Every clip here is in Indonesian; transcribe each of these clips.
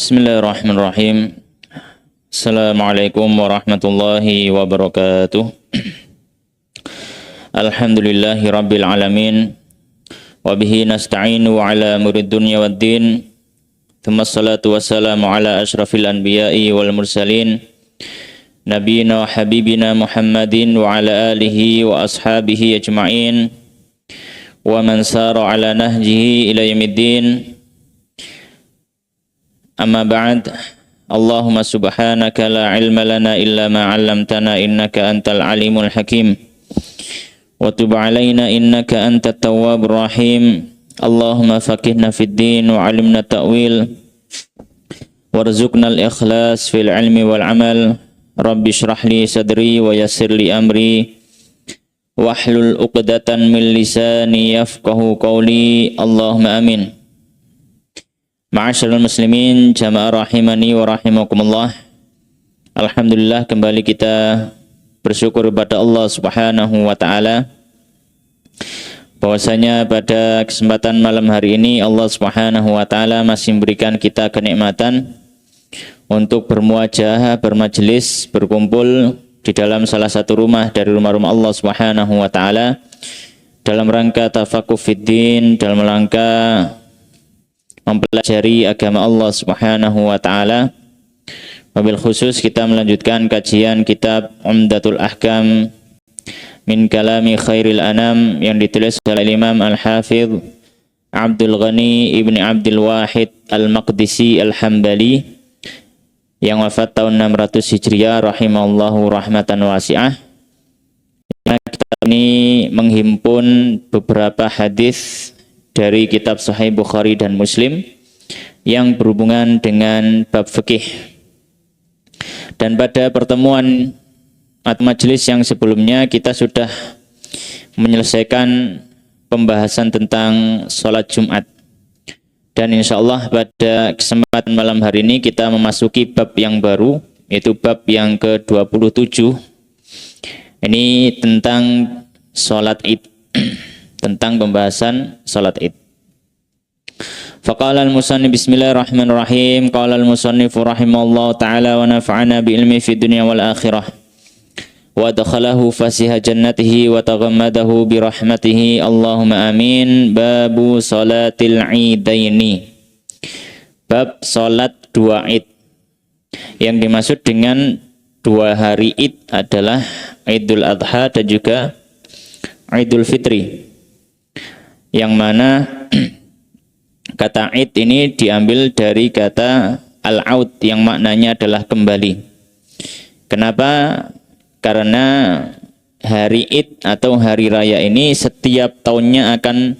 Bismillahirrahmanirrahim. Assalamualaikum warahmatullahi wabarakatuh. Alhamdulillahi rabbil alamin. Wabihi nasta'inu ala murid dunya wad din. Thumma salatu wassalamu ala ashrafil anbiya'i wal mursalin. Nabiyina wa habibina Muhammadin wa ala alihi wa ashabihi ajma'in. Wa man sara ala nahjihi ila yaumiddin. Amma ba'd. Allahumma subhanaka la ilma lana illa ma 'allamtana innaka antal alimul hakim. Wa tub 'alaina innaka antat tawwabur rahim. Allahumma faqihna fid din wa 'allimna ta'wil. Warzuqna al-ikhlas fil 'ilmi wal 'amal. Rabbi shrah li sadri wa yassir li amri. Wahlul 'uqdatan min lisani yafqahu qawli. Allahumma amin. Ma'asyiral muslimin, jamaah rahimani wa rahimakumullah. Alhamdulillah, kembali kita bersyukur kepada Allah Subhanahu wa taala bahwasanya pada kesempatan malam hari ini Allah Subhanahu wa taala masih memberikan kita kenikmatan untuk bermuajah, bermajelis, berkumpul di dalam salah satu rumah dari rumah-rumah Allah Subhanahu wa taala dalam rangka tafaqquh fiddin, dalam rangka mempelajari agama Allah Subhanahu wa taala. Wabil khusus kita melanjutkan kajian kitab Umdatul Ahkam min kalami khairil anam yang ditulis oleh Imam Al-Hafidh Abdul Ghani ibni Abdul Wahid Al-Maqdisi Al-Hambali yang wafat tahun 600 Hijriah rahimahullahu rahmatan wasi'ah. Kitab ini menghimpun beberapa hadis dari kitab Sahih Bukhari dan Muslim yang berhubungan dengan bab fikih. Dan pada pertemuan atau majelis yang sebelumnya kita sudah menyelesaikan pembahasan tentang sholat Jumat. Dan insya Allah pada kesempatan malam hari ini kita memasuki bab yang baru, yaitu bab yang ke-27. Ini tentang sholat Id. Tentang pembahasan salat Id. Faqala al-musannif bismillahirrahmanirrahim. Qala al-musannif rahimallahu ta'ala wa nafa'ana bi ilmi fid dunya wal akhirah. Wa dakhalahu fasiha jannatihi wa taghammadahu bi rahmatihi. Allahumma amin. Babu salatil idaini. Bab salat dua Id. Yang dimaksud dengan dua hari Id adalah Idul Adha dan juga Idul Fitri. Yang mana kata Id ini diambil dari kata al-aud yang maknanya adalah kembali. Kenapa? Karena hari Id atau hari raya ini setiap tahunnya akan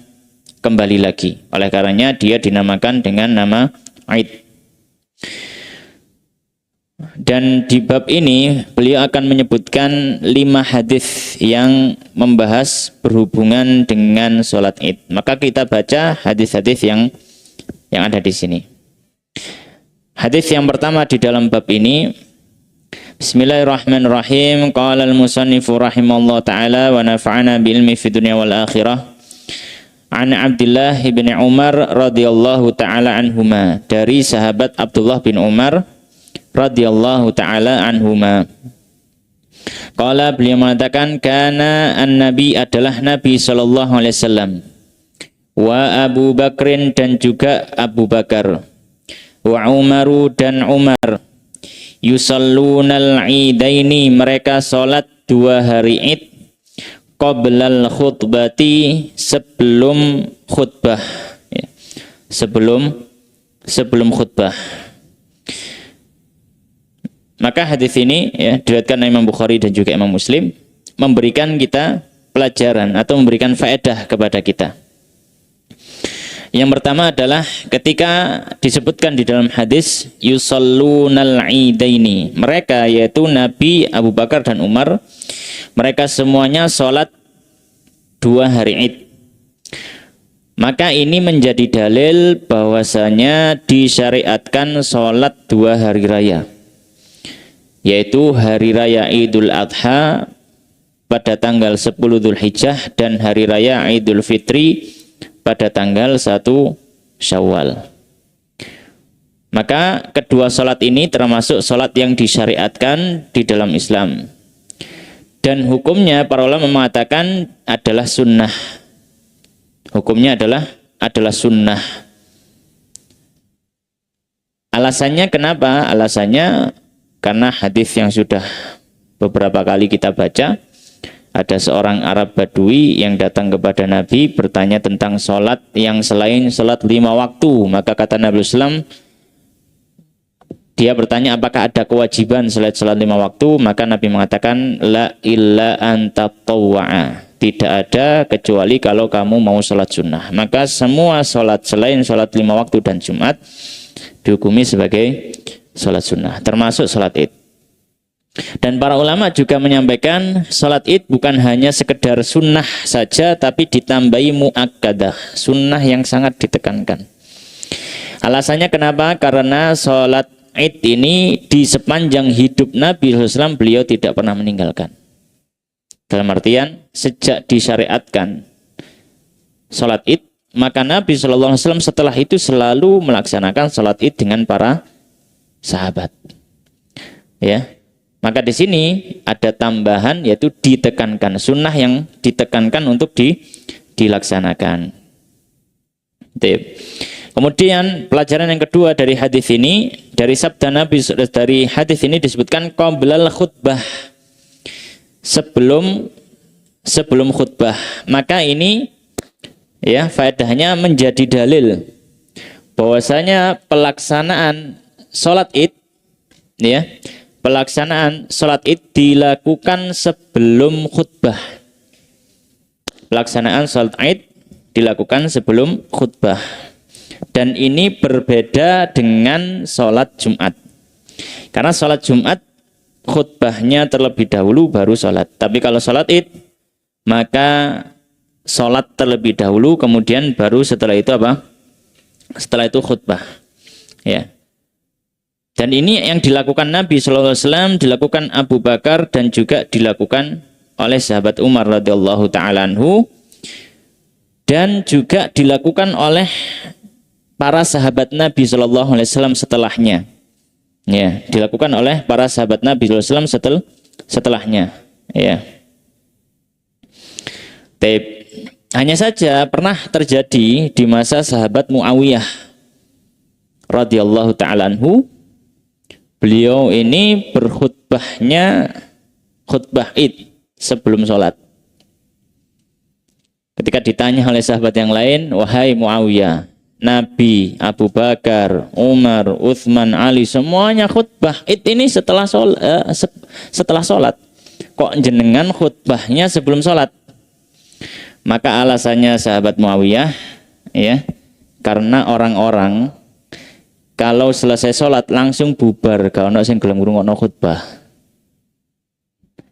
kembali lagi. Oleh karenanya dia dinamakan dengan nama Id. Dan di bab ini beliau akan menyebutkan 5 hadis yang membahas berhubungan dengan sholat Id. Maka kita baca hadis-hadis yang ada di sini. Hadis yang pertama di dalam bab ini, Bismillahirrahmanirrahim. Qala al-musannifu rahimallahu ta'ala wa nafa'ana bi ilmi fid dunya wal akhirah. An Abdullah bin Umar radhiyallahu ta'ala anhuma, dari sahabat Abdullah bin Umar radhiyallahu ta'ala anhuma. Qala, beliau mengatakan, kana an-nabi, adalah Nabi sallallahu alaihi wasallam, wa Abu Bakrin, dan juga Abu Bakar, wa Umaru, dan Umar, yusallunal idaini, mereka salat dua hari Id, qoblal khutbati, sebelum khutbah, ya. sebelum khutbah. Maka hadis ini ya diriwayatkan Imam Bukhari dan juga Imam Muslim, memberikan kita pelajaran atau memberikan faedah kepada kita. Yang pertama adalah ketika disebutkan di dalam hadis yusallunal idaini, mereka yaitu Nabi, Abu Bakar dan Umar, mereka semuanya sholat dua hari Id. Maka ini menjadi dalil bahwasanya disyariatkan sholat dua hari raya, yaitu hari raya Idul Adha pada tanggal 10 Dzulhijjah dan hari raya Idul Fitri pada tanggal 1 Syawal. Maka kedua salat ini termasuk salat yang disyariatkan di dalam Islam. Dan hukumnya para ulama mengatakan adalah sunnah. Hukumnya adalah sunnah. Alasannya kenapa? Alasannya karena hadis yang sudah beberapa kali kita baca. Ada seorang Arab Badui yang datang kepada Nabi bertanya tentang sholat yang selain sholat 5 waktu. Maka kata Nabi SAW, dia bertanya apakah ada kewajiban selain sholat 5 waktu. Maka Nabi mengatakan, la illa anta tawwa'a. Tidak ada kecuali kalau kamu mau sholat sunnah. Maka semua sholat selain sholat 5 waktu dan Jumat dihukumi sebagai sholat sunnah, termasuk sholat id. Dan para ulama juga menyampaikan sholat id bukan hanya sekedar sunnah saja, tapi ditambahi muakkadah, sunnah yang sangat ditekankan. Alasannya kenapa? Karena sholat id ini di sepanjang hidup Nabi SAW beliau tidak pernah meninggalkan. Dalam artian sejak disyariatkan sholat id, maka Nabi SAW setelah itu selalu melaksanakan sholat id dengan para sahabat. Ya. Maka di sini ada tambahan, yaitu ditekankan, sunnah yang ditekankan untuk dilaksanakan. Kemudian pelajaran yang kedua dari hadis ini, dari sabda Nabi, dari hadis ini disebutkan qablal khutbah, sebelum khutbah. Maka ini ya faedahnya menjadi dalil bahwasanya pelaksanaan sholat id, ya, pelaksanaan sholat id dilakukan sebelum khutbah. Pelaksanaan sholat id dilakukan sebelum khutbah. Dan ini berbeda dengan sholat Jumat. Karena sholat Jumat khutbahnya terlebih dahulu baru sholat. Tapi kalau sholat id, maka sholat terlebih dahulu, kemudian baru setelah itu apa? Setelah itu khutbah. Ya. Dan ini yang dilakukan Nabi SAW, dilakukan Abu Bakar, dan juga dilakukan oleh sahabat Umar radhiyallahu ta'ala anhu, dan juga dilakukan oleh para sahabat Nabi SAW setelahnya. Ya, dilakukan oleh para sahabat Nabi SAW setelahnya. Ya. Hanya saja pernah terjadi di masa sahabat Muawiyah radhiyallahu ta'ala anhu. Beliau ini berkhutbahnya khutbah id sebelum sholat. Ketika ditanya oleh sahabat yang lain, wahai Muawiyah, Nabi, Abu Bakar, Umar, Uthman, Ali, semuanya khutbah id ini setelah sholat. Kok jenengan khutbahnya sebelum sholat? Maka alasannya sahabat Muawiyah, ya, karena orang-orang kalau selesai sholat langsung bubar, kalau nggak sing gelem ngrungokno khutbah.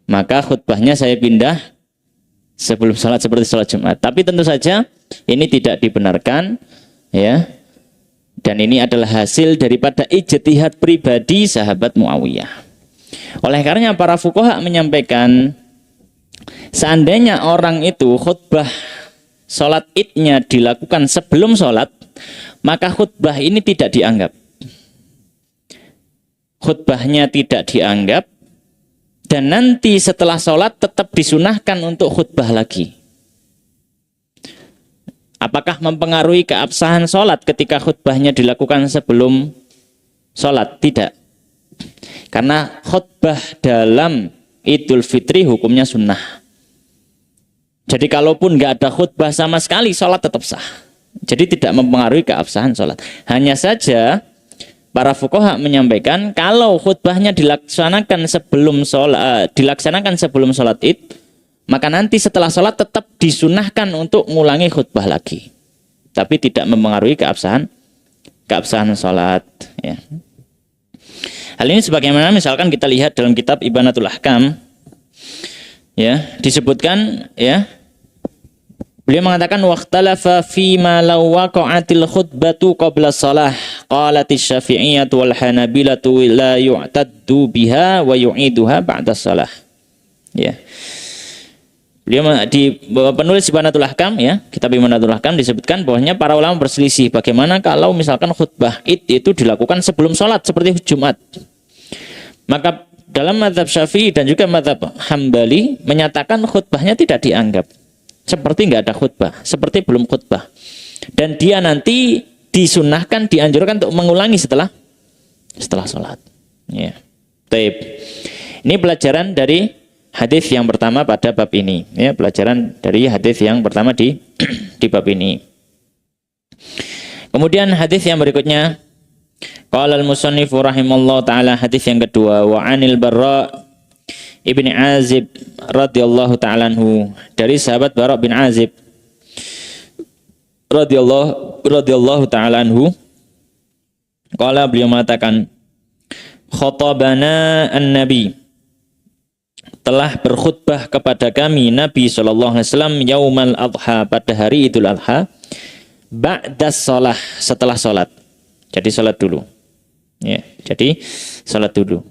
Maka khutbahnya saya pindah sebelum sholat seperti sholat Jumat. Tapi tentu saja ini tidak dibenarkan, ya. Dan ini adalah hasil daripada ijtihad pribadi sahabat Muawiyah. Oleh karenanya para fuqaha menyampaikan, seandainya orang itu khutbah sholat idnya dilakukan sebelum sholat, maka khutbah ini tidak dianggap. Khutbahnya tidak dianggap, dan nanti setelah sholat tetap disunahkan untuk khutbah lagi. Apakah mempengaruhi keabsahan sholat ketika khutbahnya dilakukan sebelum sholat? Tidak. Karena khutbah dalam Idul Fitri hukumnya sunnah. Jadi kalaupun nggak ada khutbah sama sekali, sholat tetap sah. Jadi tidak mempengaruhi keabsahan sholat. Hanya saja para fuqaha menyampaikan kalau khutbahnya dilaksanakan sebelum sholat id, maka nanti setelah sholat tetap disunahkan untuk mengulangi khutbah lagi. Tapi tidak mempengaruhi keabsahan sholat. Ya. Hal ini sebagaimana misalkan kita lihat dalam kitab Ibanatul Ahkam, ya, disebutkan, ya, beliau mengatakan waqtalafa fi ma law waqa'atil khutbatu qabla shalah qalatis syafi'iyyah wal hanabilatu la yu'taddu biha wa yu'iduha ba'da shalah. Ya. Beliau di penulis Ibanatul Ahkam ya, kitab Ibanatul Ahkam disebutkan bahwasanya para ulama berselisih bagaimana kalau misalkan khutbah Id itu dilakukan sebelum sholat seperti Jumat. Maka dalam mazhab Syafi'i dan juga mazhab Hambali menyatakan khutbahnya tidak dianggap seperti nggak ada khutbah, seperti belum khutbah. Dan dia nanti disunahkan, dianjurkan untuk mengulangi setelah sholat. Ya. Taib. Ini pelajaran dari hadis yang pertama pada bab ini, ya, pelajaran dari hadis yang pertama di bab ini. Kemudian hadis yang berikutnya, qala al-musannif rahimallahu taala, hadis yang kedua, wa anil Barra ibni Azib radhiyallahu taala anhu, dari sahabat Barra bin Azib radhiyallahu taala anhu, qala, beliau mengatakan, khatabana an-nabi, telah berkhutbah kepada kami Nabi SAW yaumal adha, pada hari Idul Adha, ba'da sholah, setelah sholat. Jadi sholat dulu. Ya, jadi sholat dulu.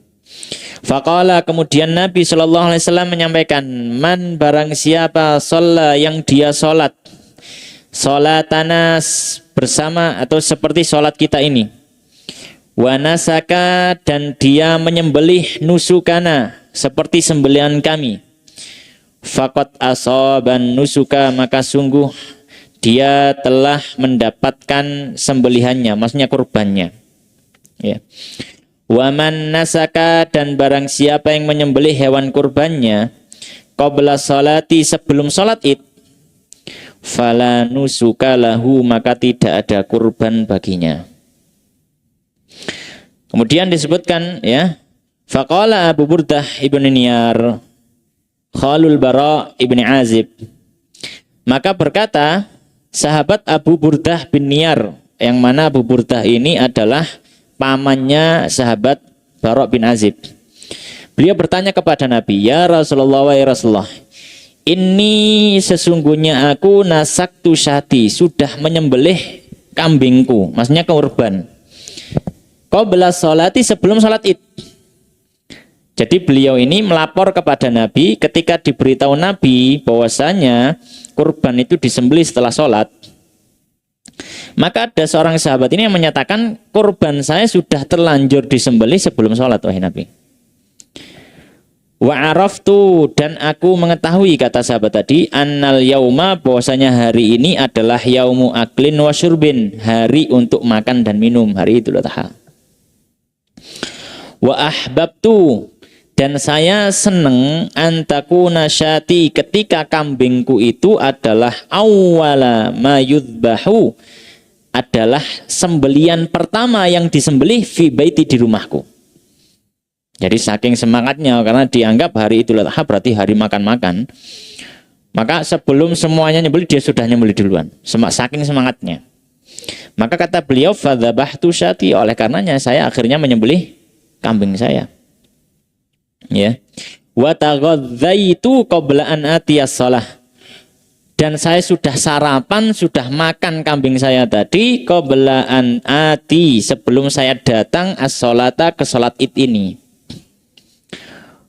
Faqala, kemudian Nabi SAW menyampaikan, man, barang siapa sholat, yang dia sholat sholatana, bersama atau seperti sholat kita ini, wa nasaka, dan dia menyembelih nusukana, seperti sembelihan kami, faqad asaban nusuka, maka sungguh dia telah mendapatkan sembelihannya, maksudnya kurbannya. Ya. Waman nasaka, dan barang siapa yang menyembelih hewan kurbannya qabla salati, sebelum salat Id, fala nusuka lahu, maka tidak ada kurban baginya. Kemudian disebutkan, ya, faqala Abu Burdah ibn Niyar khalul Bara ibn Azib, maka berkata sahabat Abu Burdah bin Niyar, yang mana Abu Burdah ini adalah pamannya sahabat Bara bin Azib. Beliau bertanya kepada Nabi, ya Rasulullah, wa Rasulullah, ini sesungguhnya aku nasaktu syati, sudah menyembelih kambingku, maksudnya kurban, qabla sholati, sebelum sholat Id. Jadi beliau ini melapor kepada Nabi ketika diberitahu Nabi bahwasanya kurban itu disembelih setelah sholat. Maka ada seorang sahabat ini yang menyatakan, kurban saya sudah terlanjur disembelih sebelum sholat, wahai Nabi. Wa araftu, dan aku mengetahui, kata sahabat tadi, annal yauma, bahwasanya hari ini adalah yaumu aklin wa syurbin, hari untuk makan dan minum, hari Idul Adha. Wa ahbabtu, dan saya senang, antakuna syati, ketika kambingku itu adalah awwala ma yudbahu, adalah sembelian pertama yang disembelih fi baiti, di rumahku. Jadi saking semangatnya, karena dianggap hari Idul Adha berarti hari makan-makan, maka sebelum semuanya nyembelih, dia sudah nyembelih duluan, saking semangatnya. Maka kata beliau, fadzabahtu syati, oleh karenanya saya akhirnya menyembelih kambing saya. Ya, wa taghadzaitu qabla an atiyas shalah, dan saya sudah sarapan, sudah makan kambing saya tadi, qabla an ati, sebelum saya datang as-sholata, ke salat Id ini.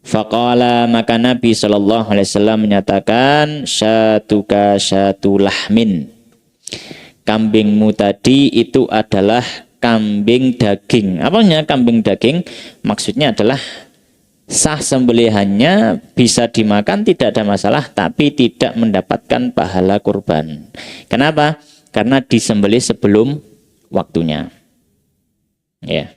Faqala, maka Nabi SAW menyatakan, syatuka syatu lahmin, kambingmu tadi itu adalah kambing daging. Apanya kambing daging? Maksudnya adalah sah sembelihannya, bisa dimakan, tidak ada masalah, tapi tidak mendapatkan pahala kurban. Kenapa? Karena disembelih sebelum waktunya. Ya.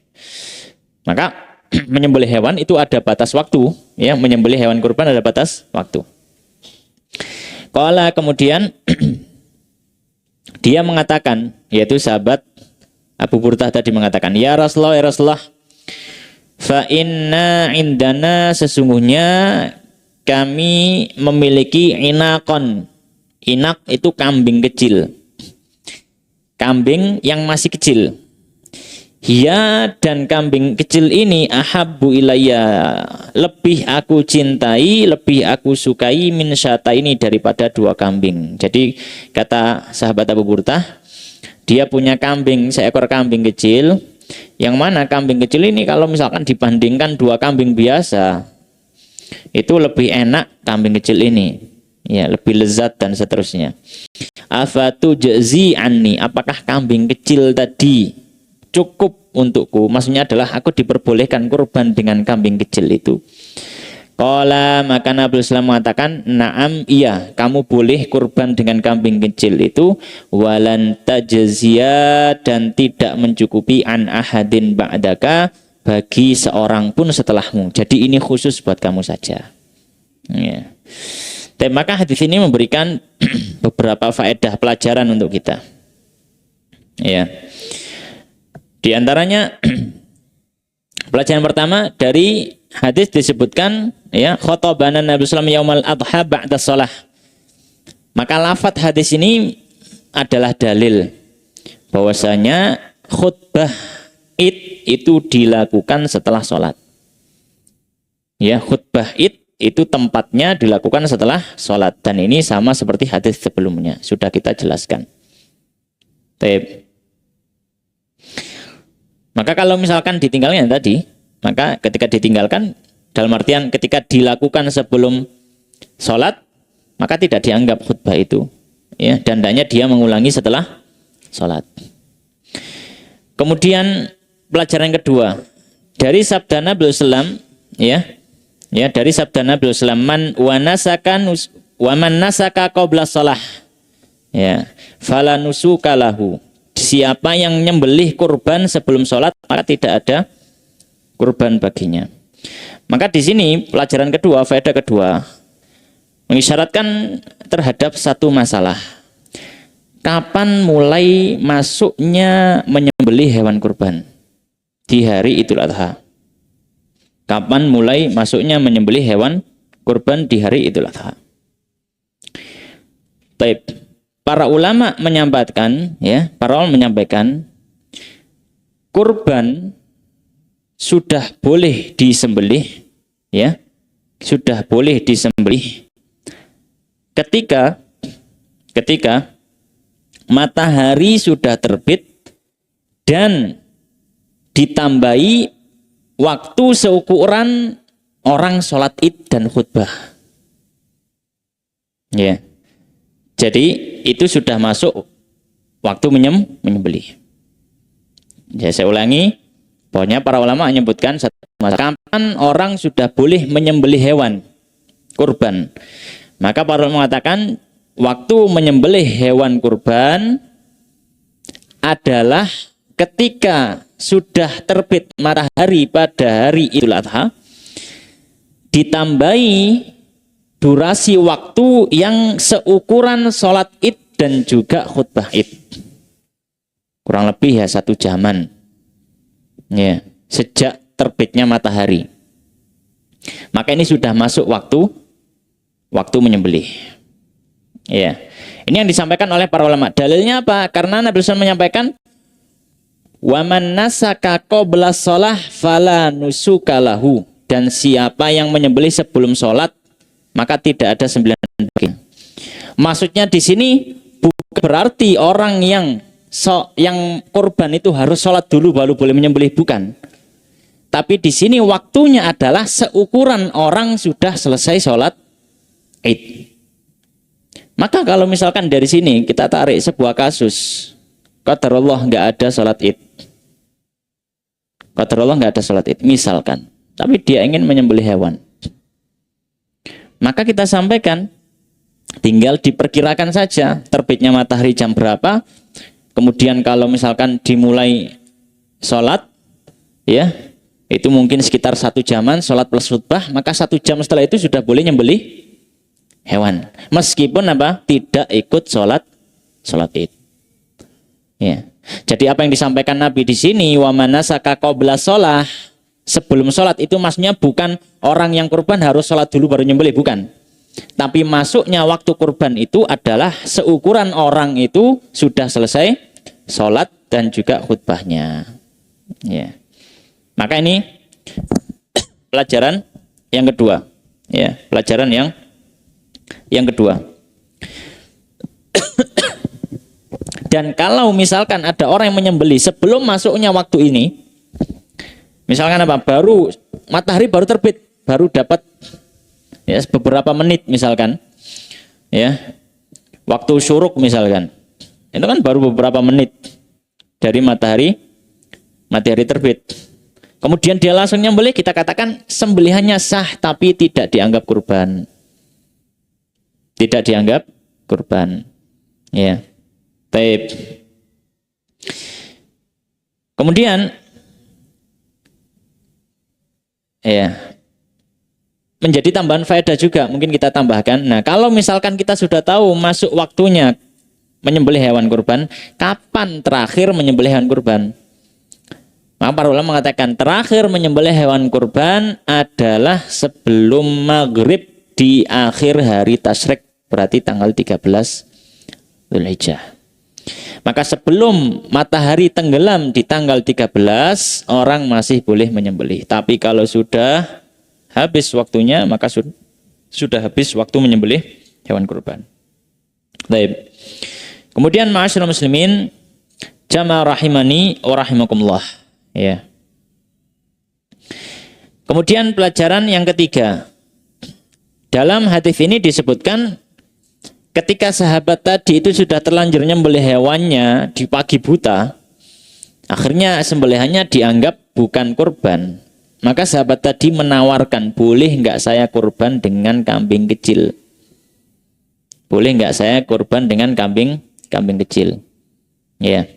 Maka menyembelih hewan itu ada batas waktu, ya, menyembelih hewan kurban ada batas waktu. Qala, kemudian dia mengatakan, yaitu sahabat Abu Burdah tadi mengatakan, ya Rasulullah, ya Rasulullah, fa inna indana, sesungguhnya kami memiliki inakon. Inak itu kambing kecil, kambing yang masih kecil. Hiya, dan kambing kecil ini, ahabbu ilayya, lebih aku cintai, lebih aku sukai, min syata ini, daripada dua kambing. Jadi kata sahabat Abu Burdah, dia punya kambing, seekor kambing kecil, yang mana kambing kecil ini kalau misalkan dibandingkan dua kambing biasa, itu lebih enak kambing kecil ini. Ya, lebih lezat dan seterusnya. Afatu jazi anni, apakah kambing kecil tadi cukup untukku? Maksudnya adalah aku diperbolehkan kurban dengan kambing kecil itu. Qala, maka Nabi Islam mengatakan, "Na'am, iya, kamu boleh kurban dengan kambing kecil itu, walan tajziya, dan tidak mencukupi an ahadin ba'daka, bagi seorang pun setelahmu. Jadi ini khusus buat kamu saja." Ya. Dan maka hadis ini memberikan beberapa faedah pelajaran untuk kita. Ya. Di antaranya pelajaran pertama dari hadis disebutkan, ya, khotobana Nabi sallallahu yaumal adha ba'da shalah. Maka lafadz hadis ini adalah dalil bahwasanya khutbah Id itu dilakukan setelah sholat. Ya, khutbah Id itu tempatnya dilakukan setelah sholat, dan ini sama seperti hadis sebelumnya sudah kita jelaskan. Baik. Maka kalau misalkan ditinggalnya tadi, maka ketika ditinggalkan dalam artian ketika dilakukan sebelum sholat, maka tidak dianggap khutbah itu, ya, dan hendaknya dia mengulangi setelah sholat. Kemudian pelajaran kedua dari sabda Nabi sallam, ya, dari sabda Nabi sallam, man nasaka qabla shalah, ya, fala nusuka lahu. Siapa yang nyembelih kurban sebelum sholat, maka tidak ada kurban baginya. Maka di sini pelajaran kedua, faedah kedua, mengisyaratkan terhadap satu masalah. Kapan mulai masuknya menyembelih hewan kurban? Di hari Idul Adha. Kapan mulai masuknya menyembelih hewan kurban di hari Idul Adha? Baik. Para ulama menyampaikan, ya, kurban sudah boleh disembelih, ya, sudah boleh disembelih ketika matahari sudah terbit dan ditambahi waktu seukuran orang sholat Id dan khutbah. Ya. Jadi itu sudah masuk waktu menyembelih. Ya, saya ulangi, pokoknya para ulama menyebutkan kapan orang sudah boleh menyembelih hewan kurban. Maka para ulama mengatakan waktu menyembelih hewan kurban adalah ketika sudah terbit matahari pada hari Idul Adha, ditambahi durasi waktu yang seukuran sholat Id dan juga khutbah Id. Kurang lebih ya 1 jaman. Ya, sejak terbitnya matahari. Maka ini sudah masuk waktu menyembelih. Ya. Ini yang disampaikan oleh para ulama. Dalilnya apa? Karena Nabi SAW menyampaikan, "Wa man nasaka qabla shalah fala nusuka lahu." Dan siapa yang menyembelih sebelum sholat, maka tidak ada sembilan bagian. Maksudnya di sini bukan berarti orang yang kurban itu harus sholat dulu baru boleh menyembelih, bukan. Tapi di sini waktunya adalah seukuran orang sudah selesai sholat Id. Maka kalau misalkan dari sini kita tarik sebuah kasus, qadarullah nggak ada sholat Id, qadarullah nggak ada sholat Id, misalkan, tapi dia ingin menyembelih hewan. Maka kita sampaikan, tinggal diperkirakan saja terbitnya matahari jam berapa. Kemudian kalau misalkan dimulai sholat, ya, itu mungkin sekitar 1 jaman sholat plus khutbah, maka 1 jam setelah itu sudah boleh nyembelih hewan. Meskipun apa? Tidak ikut sholat Id. Ya. Jadi apa yang disampaikan Nabi di sini, wa manasaka qabla shalah, sebelum sholat itu maksudnya bukan orang yang kurban harus sholat dulu baru nyembelih, bukan. Tapi masuknya waktu kurban itu adalah seukuran orang itu sudah selesai sholat dan juga khutbahnya. Ya. Maka ini pelajaran yang kedua. Ya, pelajaran yang kedua. Dan kalau misalkan ada orang yang menyembelih sebelum masuknya waktu ini, misalkan apa? Matahari baru terbit, baru dapat ya beberapa menit misalkan. ya, waktu syuruk misalkan, itu kan baru beberapa menit dari matahari terbit. Kemudian dia langsung nyembelih, kita katakan sembelihannya sah tapi tidak dianggap kurban. Tidak dianggap kurban. Ya. Baik. Kemudian ya, menjadi tambahan faedah juga mungkin kita tambahkan. Nah, kalau misalkan kita sudah tahu masuk waktunya menyembelih hewan kurban, kapan terakhir menyembelih hewan kurban? Maka para ulama mengatakan terakhir menyembelih hewan kurban adalah sebelum maghrib di akhir hari tasyrik, berarti tanggal 13 Dzulhijjah. Maka sebelum matahari tenggelam di tanggal 13, orang masih boleh menyembelih. Tapi kalau sudah habis waktunya, maka sudah habis waktu menyembelih hewan kurban. Baik. Kemudian ma'asyiral muslimin, jamaah rahimani wa rahimakumullah. Ya. Kemudian pelajaran yang ketiga. Dalam hadis ini disebutkan ketika sahabat tadi itu sudah terlanjur nyembelih hewannya di pagi buta, akhirnya sembelihannya dianggap bukan kurban. Maka sahabat tadi menawarkan, boleh nggak saya kurban dengan kambing kecil? Boleh nggak saya kurban dengan kambing kecil? Ya.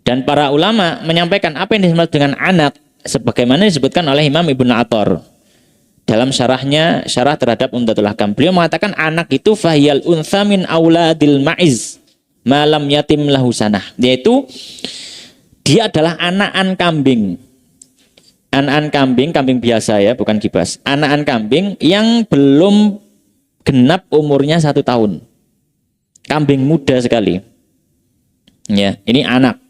Dan para ulama menyampaikan apa yang disebut dengan anak, sebagaimana disebutkan oleh Imam Ibnu Atthar dalam syarahnya, syarah terhadap Umdatul Ahkam. Beliau mengatakan anak itu fahiyal untha min auladil ma'iz malam yatim lahu sanah, yaitu dia adalah anakan kambing. Anakan kambing, kambing biasa ya, bukan kibas. Anakan kambing yang belum genap umurnya 1 tahun. Kambing muda sekali. Ya, ini anak.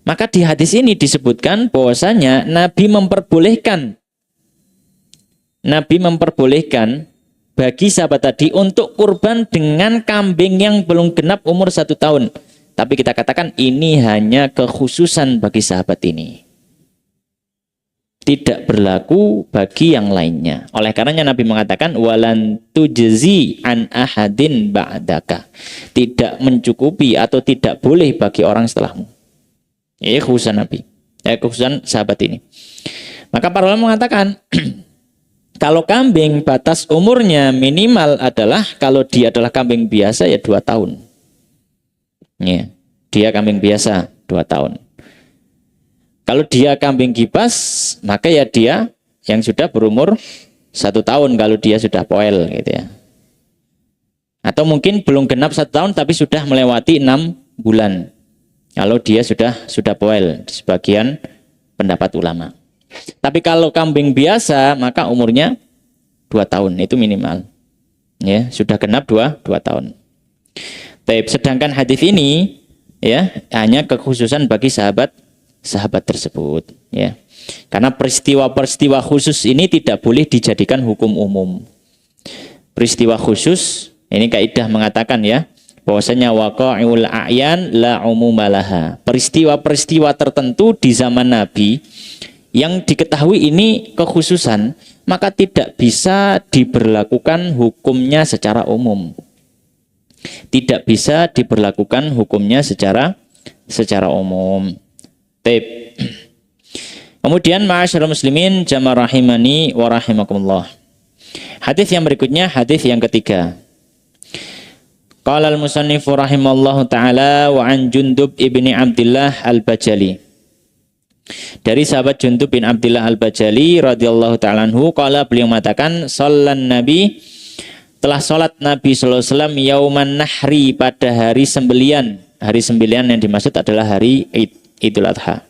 Maka di hadis ini disebutkan bahwasanya Nabi memperbolehkan bagi sahabat tadi untuk kurban dengan kambing yang belum genap umur 1 tahun. Tapi kita katakan ini hanya kekhususan bagi sahabat ini. Tidak berlaku bagi yang lainnya. Oleh karenanya Nabi mengatakan walan tujzi an ahadin ba'daka. Tidak mencukupi atau tidak boleh bagi orang setelahmu. Ini khususan Nabi. Khususan sahabat ini. Maka para ulama mengatakan kalau kambing batas umurnya minimal adalah kalau dia adalah kambing biasa ya 2 tahun. Ya, dia kambing biasa 2 tahun. Kalau dia kambing kibas, maka ya dia yang sudah berumur 1 tahun kalau dia sudah poel gitu ya. Atau mungkin belum genap 1 tahun tapi sudah melewati 6 bulan. Kalau dia sudah poel, sebagian pendapat ulama. Tapi kalau kambing biasa, maka umurnya 2 tahun, itu minimal. Ya, sudah genap 2 tahun. Sedangkan hadis ini ya hanya kekhususan bagi sahabat tersebut ya. Karena peristiwa-peristiwa khusus ini tidak boleh dijadikan hukum umum. Peristiwa khusus ini kaidah mengatakan ya bahwasanya waqa'ul a'yan la umumalaha. Peristiwa-peristiwa tertentu di zaman Nabi yang diketahui ini kekhususan, maka tidak bisa diberlakukan hukumnya secara umum. Tidak bisa diberlakukan hukumnya secara umum. Kemudian ma'asyiral muslimin jamaah rahimani wa rahimakumullah. Hadis yang berikutnya, hadis yang ketiga. Qala al-musannifu rahimallahu ta'ala wa an Jundub ibni Abdillah al-Bajali. Dari sahabat Jundub bin Abdillah al-Bajali radhiyallahu ta'ala anhu, qala beliau mengatakan, sallan Nabi, telah salat Nabi sallallahu alaihi wasallam yauman nahri, pada hari sembelian. Hari sembelian yang dimaksud adalah hari Idul Adha.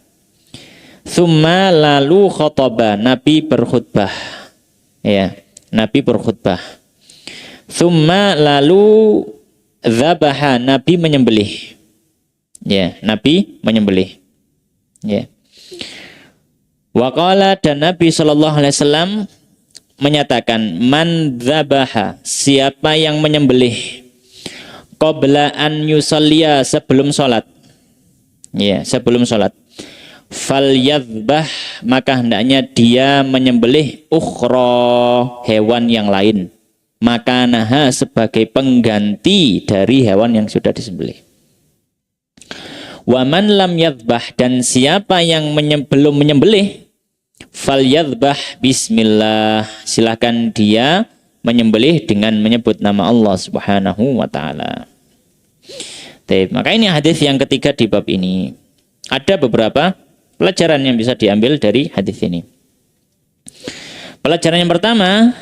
Tsumma lalu khotbah, Nabi berkhutbah. Ya, Nabi berkhutbah. Tsumma lalu dzabaha, Nabi menyembelih. Ya, Nabi menyembelih. Ya. Wa qala, dan Nabi sallallahu alaihi wasallam menyatakan, man dzabaha, siapa yang menyembelih qabla an yusalliya, sebelum salat. Ya, sebelum salat. Fal yadhbah, maka hendaknya dia menyembelih ukhra, hewan yang lain. makanaha sebagai pengganti dari hewan yang sudah disembelih. Waman lam yadbah, dan siapa yang belum menyembelih, fal yadbah bismillah, silakan dia menyembelih dengan menyebut nama Allah Subhanahu wa taala. Maka ini hadis yang ketiga di bab ini. Ada beberapa pelajaran yang bisa diambil dari hadis ini. Pelajaran yang pertama,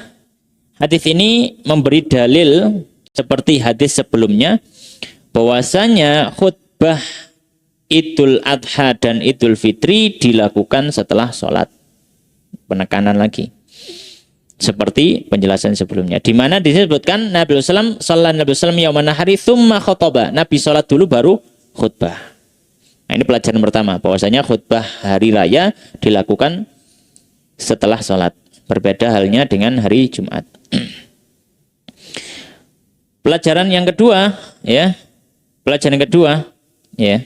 hadis ini memberi dalil seperti hadis sebelumnya bahwasanya khutbah Idul Adha dan Idul Fitri dilakukan setelah sholat. Penekanan lagi. Seperti penjelasan sebelumnya. Di mana disebutkan Nabi SAW, sholat Nabi SAW yauman nahari thumma khutbah. Nabi sholat dulu baru khutbah. Nah, ini pelajaran pertama. Bahwasanya khutbah hari raya dilakukan setelah sholat. Berbeda halnya dengan hari Jumat. Pelajaran yang kedua, ya. Pelajaran yang kedua, ya.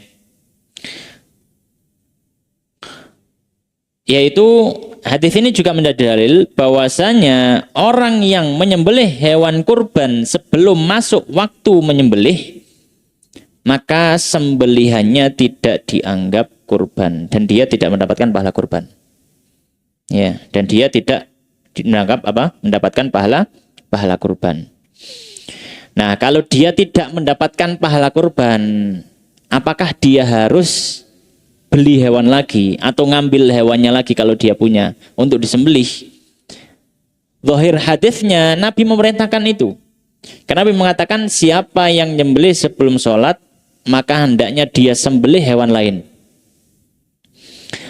Yaitu hadis ini juga menjadi dalil bahwasanya orang yang menyembelih hewan kurban sebelum masuk waktu menyembelih, maka sembelihannya tidak dianggap kurban dan dia tidak mendapatkan pahala kurban. Ya, dan dia tidak menganggap mendapatkan pahala kurban. Nah, kalau dia tidak mendapatkan pahala kurban, apakah dia harus beli hewan lagi atau ngambil hewannya lagi kalau dia punya untuk disembelih? Zahir hadisnya Nabi memerintahkan itu. Karena Nabi mengatakan siapa yang nyembelih sebelum sholat maka hendaknya dia sembelih hewan lain.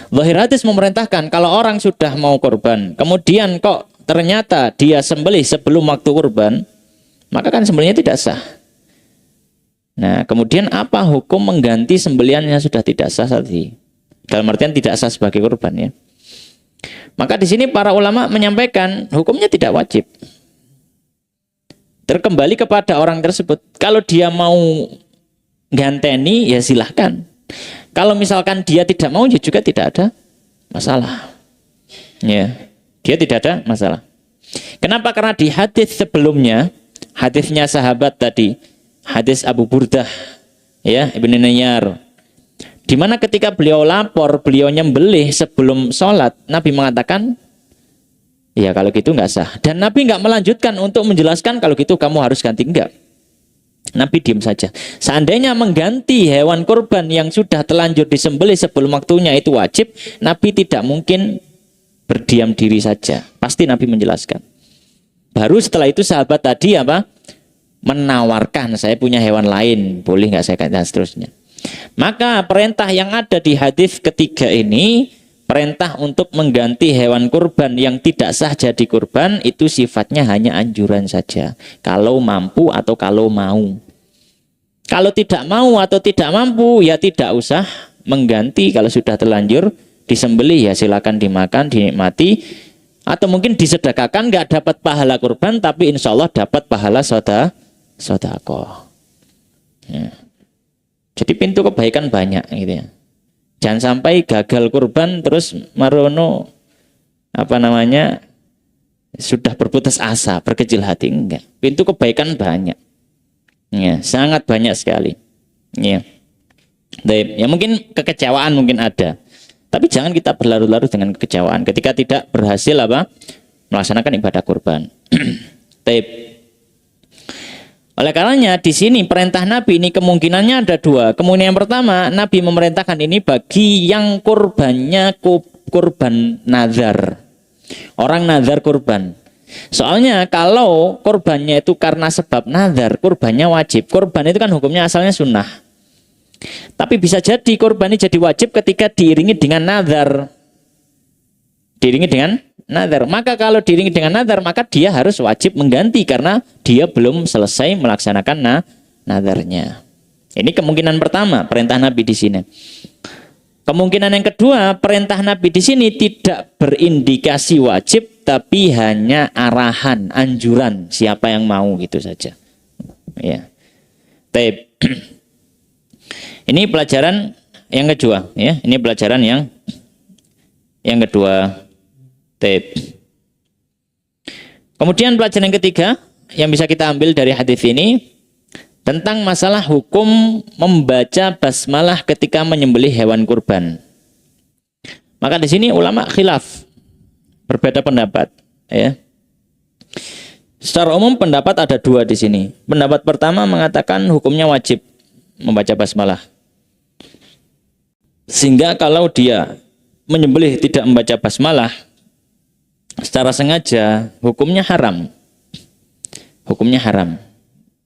Zahir hadis memerintahkan kalau orang sudah mau kurban kemudian kok ternyata dia sembelih sebelum waktu kurban, maka kan sembelihnya tidak sah. Nah, kemudian apa hukum mengganti sembelihan yang sudah tidak sah tadi? Dalam artian tidak sah sebagai kurban, ya. Maka di sini para ulama menyampaikan hukumnya tidak wajib. Terkembali kepada orang tersebut. Kalau dia mau ganteni, ya silahkan. Kalau misalkan dia tidak mau, ya juga tidak ada masalah. Ya, dia tidak ada masalah. Kenapa? Karena di hadis sebelumnya, hadisnya sahabat tadi, hadis Abu Burdah, ya, Ibnu Niyar, di mana ketika beliau lapor, beliau nyembelih sebelum sholat, Nabi mengatakan, ya kalau gitu nggak sah. Dan Nabi nggak melanjutkan untuk menjelaskan kalau gitu kamu harus ganti, enggak. Nabi diam saja. Seandainya mengganti hewan kurban yang sudah terlanjur disembelih sebelum waktunya itu wajib, Nabi tidak mungkin berdiam diri saja. Pasti Nabi menjelaskan. Baru setelah itu sahabat tadi menawarkan, saya punya hewan lain, boleh nggak saya ganti, dan seterusnya. Maka perintah yang ada di hadis ketiga ini, perintah untuk mengganti hewan kurban yang tidak sah jadi kurban, itu sifatnya hanya anjuran saja. Kalau mampu atau kalau mau. Kalau tidak mau atau tidak mampu, ya tidak usah mengganti. Kalau sudah terlanjur disembelih, ya silakan dimakan, dinikmati. Atau mungkin disedekahkan, nggak dapat pahala kurban, tapi insya Allah dapat pahala sedekah. Ya. Jadi pintu kebaikan banyak, gitu ya. Jangan sampai gagal kurban terus marono sudah berputus asa, berkecil hati, enggak. Pintu kebaikan banyak. Ya, sangat banyak sekali. Ya. Ya mungkin kekecewaan mungkin ada. Tapi jangan kita berlarut-larut dengan kekecewaan ketika tidak berhasil melaksanakan ibadah kurban. Oleh karenanya di sini perintah Nabi ini kemungkinannya ada dua. Kemungkinan yang pertama, Nabi memerintahkan ini bagi yang kurbannya kurban nazar. Orang nazar kurban. Soalnya kalau kurbannya itu karena sebab nazar, kurbannya wajib. Kurban itu kan hukumnya asalnya sunnah. Tapi bisa jadi kurban ini jadi wajib ketika diiringi dengan nazar. Diiringi dengan nazar. Maka kalau diiringi dengan nazar, maka dia harus wajib mengganti karena dia belum selesai melaksanakan nazarnya. Ini kemungkinan pertama perintah Nabi di sini. Kemungkinan yang kedua, perintah Nabi di sini tidak berindikasi wajib, tapi hanya arahan, anjuran, siapa yang mau gitu saja. Ya. Ini pelajaran yang kedua, ya. Ini pelajaran yang kedua. Kemudian pelajaran yang ketiga, yang bisa kita ambil dari hadis ini tentang masalah hukum membaca basmalah ketika menyembelih hewan kurban. Maka di sini ulama khilaf, berbeda pendapat, ya. Secara umum pendapat ada dua di sini. Pendapat pertama mengatakan hukumnya wajib membaca basmalah. Sehingga kalau dia menyembelih tidak membaca basmalah secara sengaja, hukumnya haram. Hukumnya haram.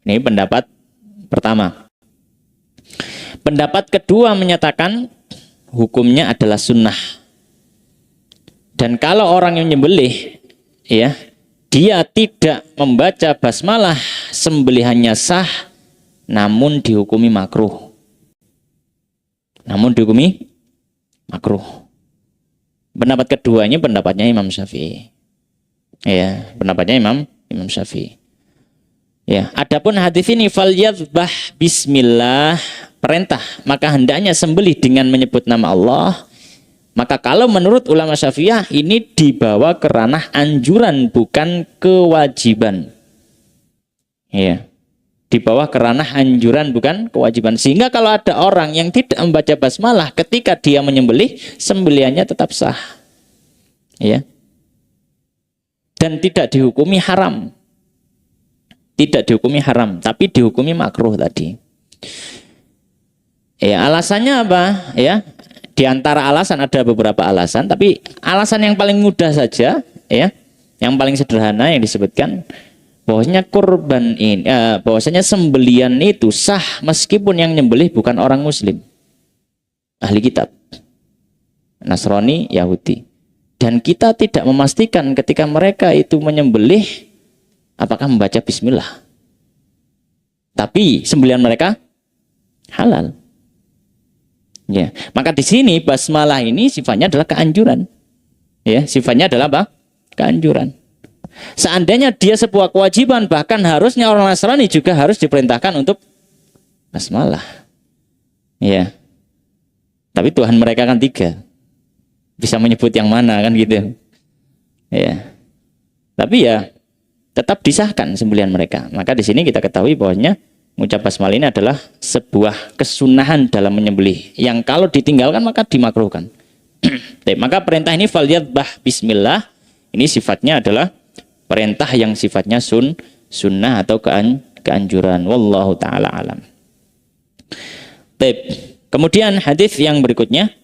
Ini pendapat pertama. Pendapat kedua menyatakan hukumnya adalah sunnah. Dan kalau orang yang menyembelih, ya, dia tidak membaca basmalah, sembelihannya sah, namun dihukumi makruh. Namun dihukumi makruh. Pendapat kedua ini pendapatnya Imam Syafi'i. Ya, pendapatnya Imam Syafi'i. Ya, adapun hadis ini falyadzbah bismillah, perintah, maka hendaknya sembelih dengan menyebut nama Allah. Maka kalau menurut ulama Syafi'iyah ini dibawa ke ranah anjuran bukan kewajiban. Ya. Dibawa ke ranah anjuran bukan kewajiban. Sehingga kalau ada orang yang tidak membaca basmalah ketika dia menyembelih, sembelihannya tetap sah. Ya. Dan tidak dihukumi haram. Tidak dihukumi haram, tapi dihukumi makruh tadi. Ya, alasannya apa? Ya. Di antara alasan ada beberapa alasan, tapi alasan yang paling mudah saja, ya, yang paling sederhana yang disebutkan, bahwasanya kurban ini, bahwasanya sembelian itu sah meskipun yang nyembelih bukan orang Muslim, ahli kitab, Nasrani, Yahudi, dan kita tidak memastikan ketika mereka itu menyembelih apakah membaca Bismillah, tapi sembelian mereka halal. Ya, maka di sini basmalah ini sifatnya adalah keanjuran. Ya, sifatnya adalah apa? Keanjuran. Seandainya dia sebuah kewajiban, bahkan harusnya orang Nasrani juga harus diperintahkan untuk basmalah. Ya. Tapi Tuhan mereka kan tiga. Bisa menyebut yang mana kan gitu. Ya. Tapi ya tetap disahkan sembelihan mereka. Maka di sini kita ketahui bahwasanya mengucap basmalah ini adalah sebuah kesunahan dalam menyembelih yang kalau ditinggalkan maka dimakruhkan. Maka perintah ini falyadzbah bismillah ini sifatnya adalah perintah yang sifatnya sunnah atau keanjuran. Wallahu taala alam. Kemudian hadis yang berikutnya.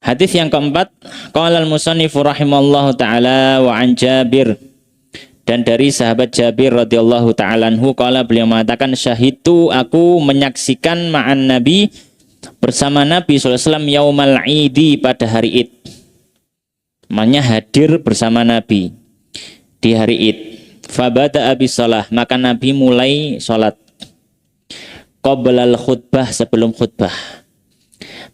Hadis yang keempat, qala al-musannifu rahimallahu taala wa an Jabir, dan dari sahabat Jabir radhiyallahu taala anhu qala, beliau mengatakan syahidtu, aku menyaksikan ma'an Nabi, bersama Nabi sallallahu alaihi wasallam yaumal idi, pada hari Id. Maknanya hadir bersama Nabi di hari Id. Fabada abis salah, maka Nabi mulai salat. Qoblal khutbah, sebelum khutbah.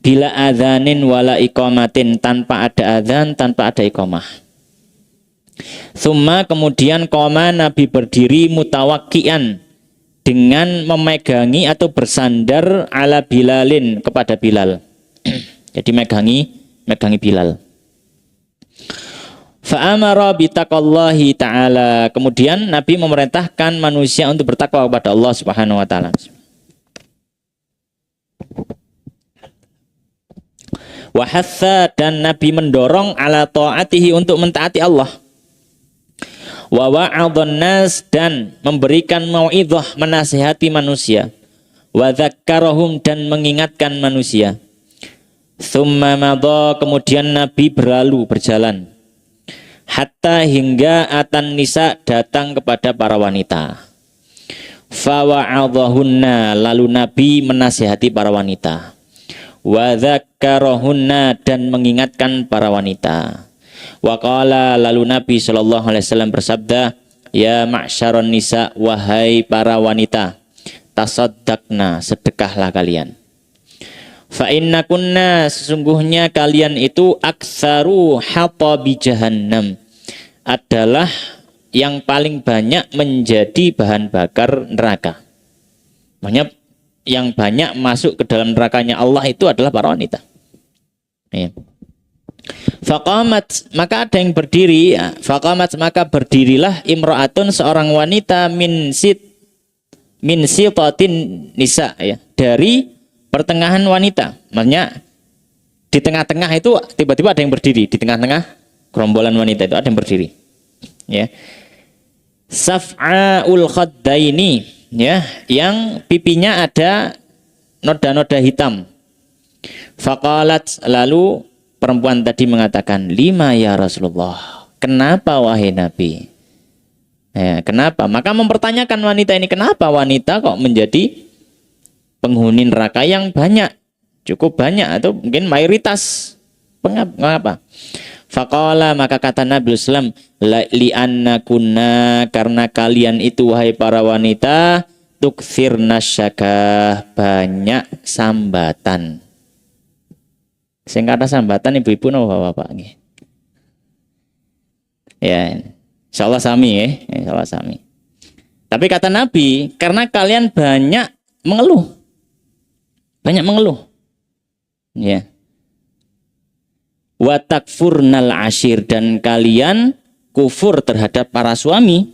Bila adzanin wala iqamatin, tanpa ada adzan, tanpa ada iqamah. Summa, kemudian qoma, Nabi berdiri mutawakkian, dengan memegangi atau bersandar ala Bilalin, kepada Bilal. Jadi megangi Bilal. Fa'amara bitaqallahi ta'ala, kemudian Nabi memerintahkan manusia untuk bertakwa kepada Allah Subhanahu wa taala. Wa hatha, dan Nabi mendorong ala ta'atihi, untuk mentaati Allah. Wa wa'adhan nas, dan memberikan mau'idhah, menasihati manusia. Wa dzakkarahum, dan mengingatkan manusia. Tsumma madha, kemudian Nabi berjalan. Hatta, hingga atan nisa, datang kepada para wanita. Fa wa'adhahunna, lalu Nabi menasihati para wanita. Wa dzakkarahunna, dan mengingatkan para wanita. Wa qala, lalu Nabi sallallahu alaihi wasallam bersabda, ya ma'syaron nisa, wahai para wanita, tasaddaqna, sedekahlah kalian. Fa innakunna, sesungguhnya kalian itu aktsaru hatabi jahannam, adalah yang paling banyak menjadi bahan bakar neraka. Maksudnya yang banyak masuk ke dalam nerakanya Allah itu adalah para wanita. Ya. Faqamat, maka ada yang berdiri, ya. Faqamat, maka berdirilah imra'atun, seorang wanita min sitatin nisa, ya, dari pertengahan wanita. Maksudnya di tengah-tengah itu tiba-tiba ada yang berdiri, di tengah-tengah gerombolan wanita itu ada yang berdiri. Ya. Saf'aul khaddaini, ya, yang pipinya ada noda-noda hitam. Faqalat, lalu perempuan tadi mengatakan, lima ya Rasulullah, kenapa wahai Nabi? Ya, kenapa? Maka mempertanyakan wanita ini, kenapa wanita kok menjadi penghuni neraka yang banyak, cukup banyak atau mungkin mayoritas? Mengapa? Faqala, maka kata Nabi Sallam, li'anna kunna, karena kalian itu wahai para wanita, tukfirna syakah, banyak sambatan. Sing kata sambatan ibu-ibu napa bapak nggih. Ya, insyaallah sami ya, insyaallah sami. Tapi kata Nabi, karena kalian banyak mengeluh. Banyak mengeluh. Ya. Wa takfurnal ashir, dan kalian kufur terhadap para suami.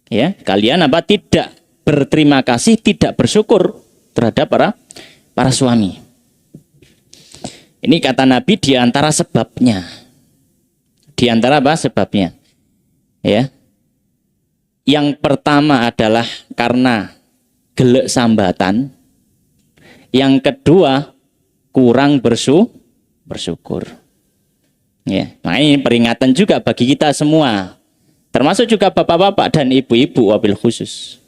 Ya, kalian apa? Tidak berterima kasih, tidak bersyukur terhadap para suami. Ini kata Nabi di antara sebabnya. Di antara apa sebabnya? Ya. Yang pertama adalah karena gelek sambatan. Yang kedua kurang bersyukur. Ya, nah ini peringatan juga bagi kita semua. Termasuk juga bapak-bapak dan ibu-ibu wabil khusus.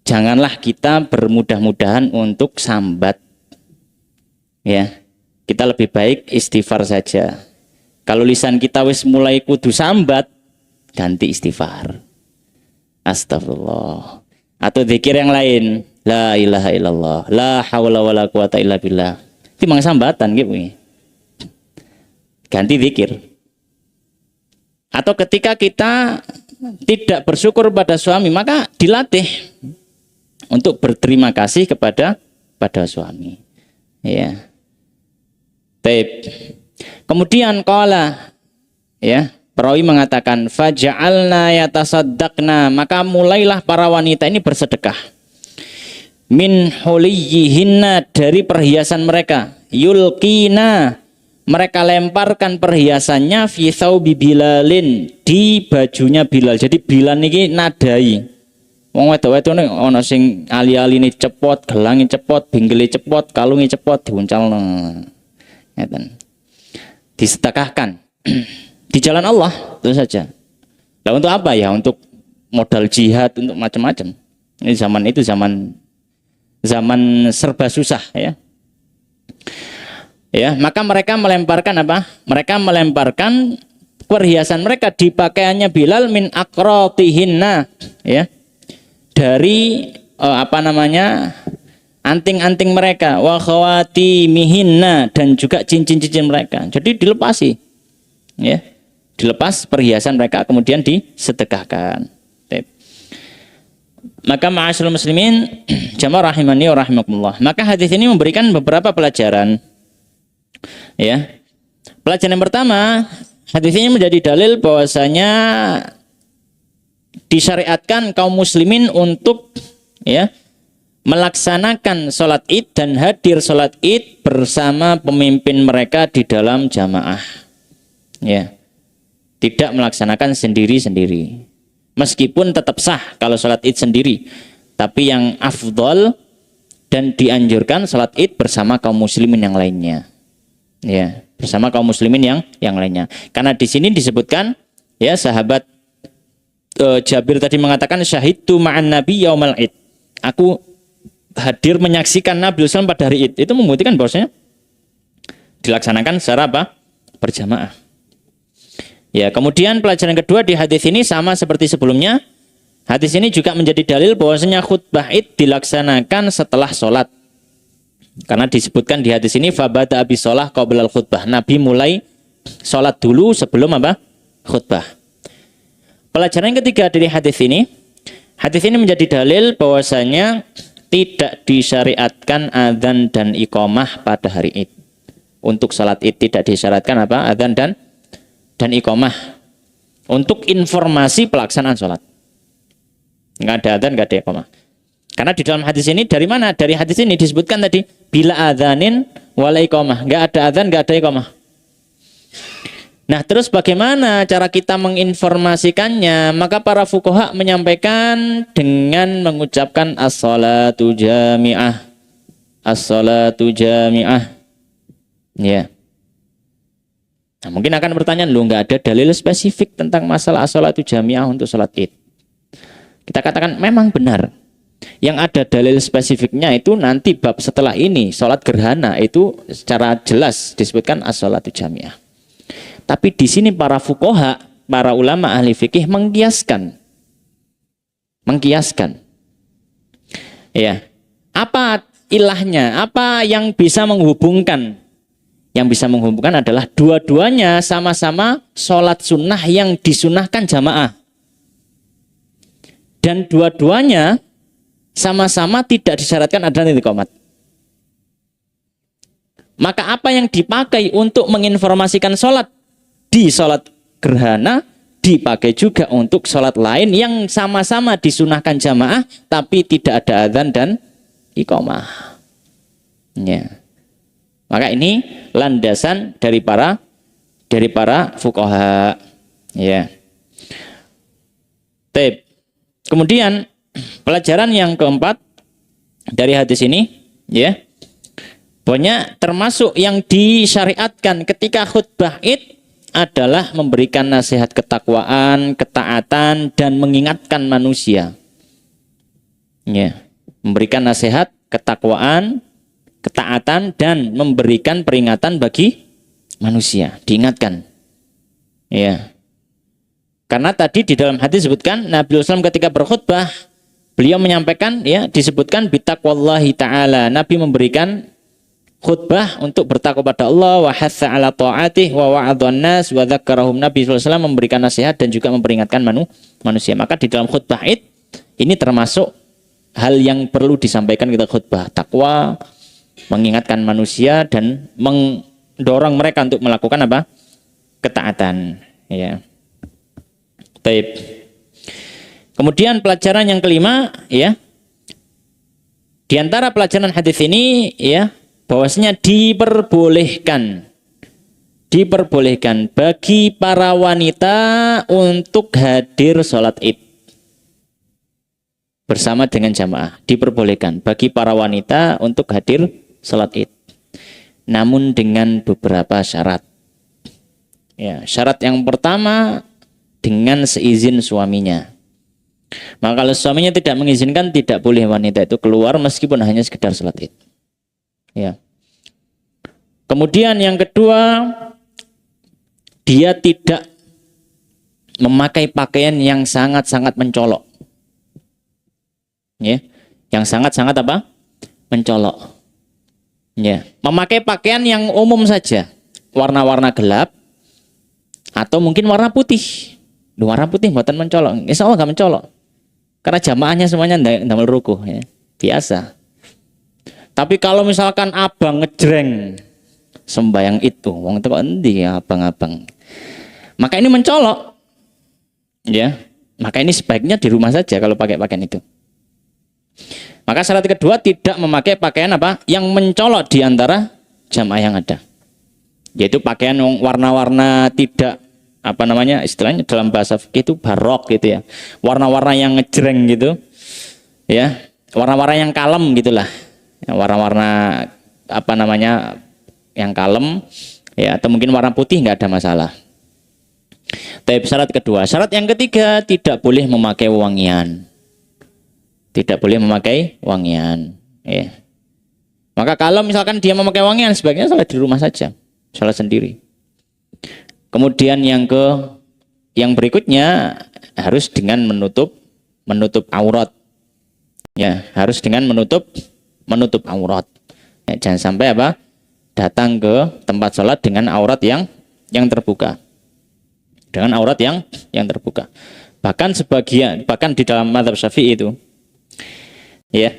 Janganlah kita bermudah-mudahan untuk sambat. Ya. Kita lebih baik istighfar saja. Kalau lisan kita wis mulai kudu sambat, ganti istighfar. Astagfirullah. Atau zikir yang lain. La ilaha illallah. La hawla wa la quwata illa billah. Itu memang sambatan gitu. Ganti zikir. Atau ketika kita tidak bersyukur pada suami, maka dilatih untuk berterima kasih kepada suami. Ya. Taib. Kemudian qala, ya, perawi mengatakan faja'alna yatasaddaqna, maka mulailah para wanita ini bersedekah. Min huliyihinna, dari perhiasan mereka. Yulqina, mereka lemparkan perhiasannya fi thawbi Bilalin, di bajunya Bilal. Jadi Bilal ini nadai. Wong wedok-wedok nek ana sing ali-aline cepot, gelangi cepot, binggele cepot, kalungi cepot diuncalno. Ngeten. Disedekahkan di jalan Allah, itu saja. Nah, untuk apa ya? Untuk modal jihad, untuk macam-macam. Ini zaman serba susah, ya. Ya, maka mereka melemparkan apa? Mereka melemparkan perhiasan mereka di pakaiannya Bilal min aqratihinna, ya. Dari anting-anting mereka, wa khawatimihinna, dan juga cincin-cincin mereka. Jadi dilepasi, ya, dilepas perhiasan mereka kemudian disedekahkan. Maka ma'asyiral muslimin jamaah rahimani wa rahimakumullah. Maka hadis ini memberikan beberapa pelajaran. Ya. Pelajaran yang pertama, hadis ini menjadi dalil bahwasanya disyariatkan kaum muslimin untuk, ya, melaksanakan sholat id dan hadir sholat id bersama pemimpin mereka di dalam jamaah. Ya. Tidak melaksanakan sendiri-sendiri. Meskipun tetap sah kalau sholat id sendiri. Tapi yang afdol dan dianjurkan sholat id bersama kaum muslimin yang lainnya. Ya, bersama kaum muslimin yang lainnya. Karena di sini disebutkan, ya, sahabat Jabir tadi mengatakan syahidtu ma'an nabi yaumal id. Aku hadir menyaksikan Nabi SAW pada hari Id. Itu membuktikan bahwasanya dilaksanakan secara apa? Berjamaah. Ya, kemudian pelajaran kedua di hadis ini sama seperti sebelumnya. Hadis ini juga menjadi dalil bahwasanya khutbah Id dilaksanakan setelah sholat. Karena disebutkan di hadis ini fabada abi sholah qablal khutbah. Nabi mulai sholat dulu sebelum apa? Khutbah. Pelajaran yang ketiga dari hadis ini menjadi dalil bahwasanya tidak disyariatkan adzan dan iqamah pada hari Id. Untuk salat Id tidak disyaratkan apa? Adzan dan iqamah. Untuk informasi pelaksanaan salat. Enggak ada adzan, enggak ada iqamah. Karena di dalam hadis ini dari mana? Dari hadis ini disebutkan tadi bila adzanin wala iqamah. Enggak ada adzan, enggak ada iqamah. Nah, terus bagaimana cara kita menginformasikannya? Maka para fuqaha menyampaikan dengan mengucapkan as-salatu jami'ah. As-salatu jami'ah. Ya. Nah, mungkin akan bertanya, lu nggak ada dalil spesifik tentang masalah as-salatu jami'ah untuk salat Id. Kita katakan memang benar. Yang ada dalil spesifiknya itu nanti bab setelah ini, salat gerhana itu secara jelas disebutkan as-salatu jami'ah. Tapi di sini para fuqaha, para ulama ahli fikih mengkiaskan. Ya. Apa ilahnya? Apa yang bisa menghubungkan? Yang bisa menghubungkan adalah dua-duanya sama-sama sholat sunnah yang disunahkan jamaah. Dan dua-duanya sama-sama tidak disyaratkan adzan dan iqamah. Maka apa yang dipakai untuk menginformasikan sholat di sholat gerhana dipakai juga untuk sholat lain yang sama-sama disunahkan jamaah tapi tidak ada adzan dan iqamah. Ya. Maka ini landasan dari para fuqaha. Ya. Baik. Kemudian pelajaran yang keempat dari hadis ini, ya. Pokoknya termasuk yang disyariatkan ketika khutbah Id adalah memberikan nasihat ketakwaan, ketaatan, dan mengingatkan manusia. Ya, memberikan nasihat ketakwaan, ketaatan, dan memberikan peringatan bagi manusia. Diingatkan. Ya. Karena tadi di dalam hadis disebutkan Nabi SAW ketika berkhutbah beliau menyampaikan, ya, disebutkan bitaqwallahi ta'ala. Nabi memberikan khutbah untuk bertakwa pada Allah, wa hatsa ala ta'atih wa wa'adhan nas wa dzakkarahum. Nabi SAW memberikan nasihat dan juga memperingatkan manusia. Maka di dalam khutbah Id ini termasuk hal yang perlu disampaikan kita khutbah, takwa, mengingatkan manusia dan mendorong mereka untuk melakukan apa? Ketaatan, ya. Baik. Kemudian pelajaran yang kelima, ya. Di antara pelajaran hadis ini, ya, bahwasanya diperbolehkan bagi para wanita untuk hadir sholat Id bersama dengan jamaah. Diperbolehkan bagi para wanita untuk hadir sholat Id, namun dengan beberapa syarat. Ya, syarat yang pertama dengan seizin suaminya. Maka kalau suaminya tidak mengizinkan, tidak boleh wanita itu keluar meskipun hanya sekedar sholat Id. Ya. Kemudian yang kedua, dia tidak memakai pakaian yang sangat-sangat mencolok. Ya, yang sangat-sangat apa? Mencolok. Ya, memakai pakaian yang umum saja, warna-warna gelap atau mungkin warna putih. Warna putih buatan mencolok. Insya Allah nggak mencolok, karena jamaahnya semuanya ndamel rukuh, ya. Biasa. Tapi kalau misalkan abang ngejreng sembayang itu, wong itu kok endi ya abang-abang. Maka ini mencolok. Ya. Maka ini sebaiknya di rumah saja kalau pakai pakaian itu. Maka syarat kedua, tidak memakai pakaian apa? Yang mencolok di antara jamaah yang ada. Yaitu pakaian warna-warna tidak, apa namanya, istilahnya dalam bahasa fikih itu barok gitu ya. Warna-warna yang ngejreng gitu. Ya. Warna-warna yang kalem gitulah. Warna-warna apa namanya yang kalem, ya, atau mungkin warna putih nggak ada masalah. Tapi syarat kedua, syarat yang ketiga, tidak boleh memakai wangian. Tidak boleh memakai wangian, ya. Maka kalau misalkan dia memakai wangian, sebaiknya salat di rumah saja, salat sendiri. Kemudian yang berikutnya harus dengan menutup aurat, ya, harus dengan menutup aurat. Ya, jangan sampai apa? Datang ke tempat sholat dengan aurat yang terbuka. Dengan aurat yang terbuka. Bahkan di dalam mazhab Syafi'i itu, ya,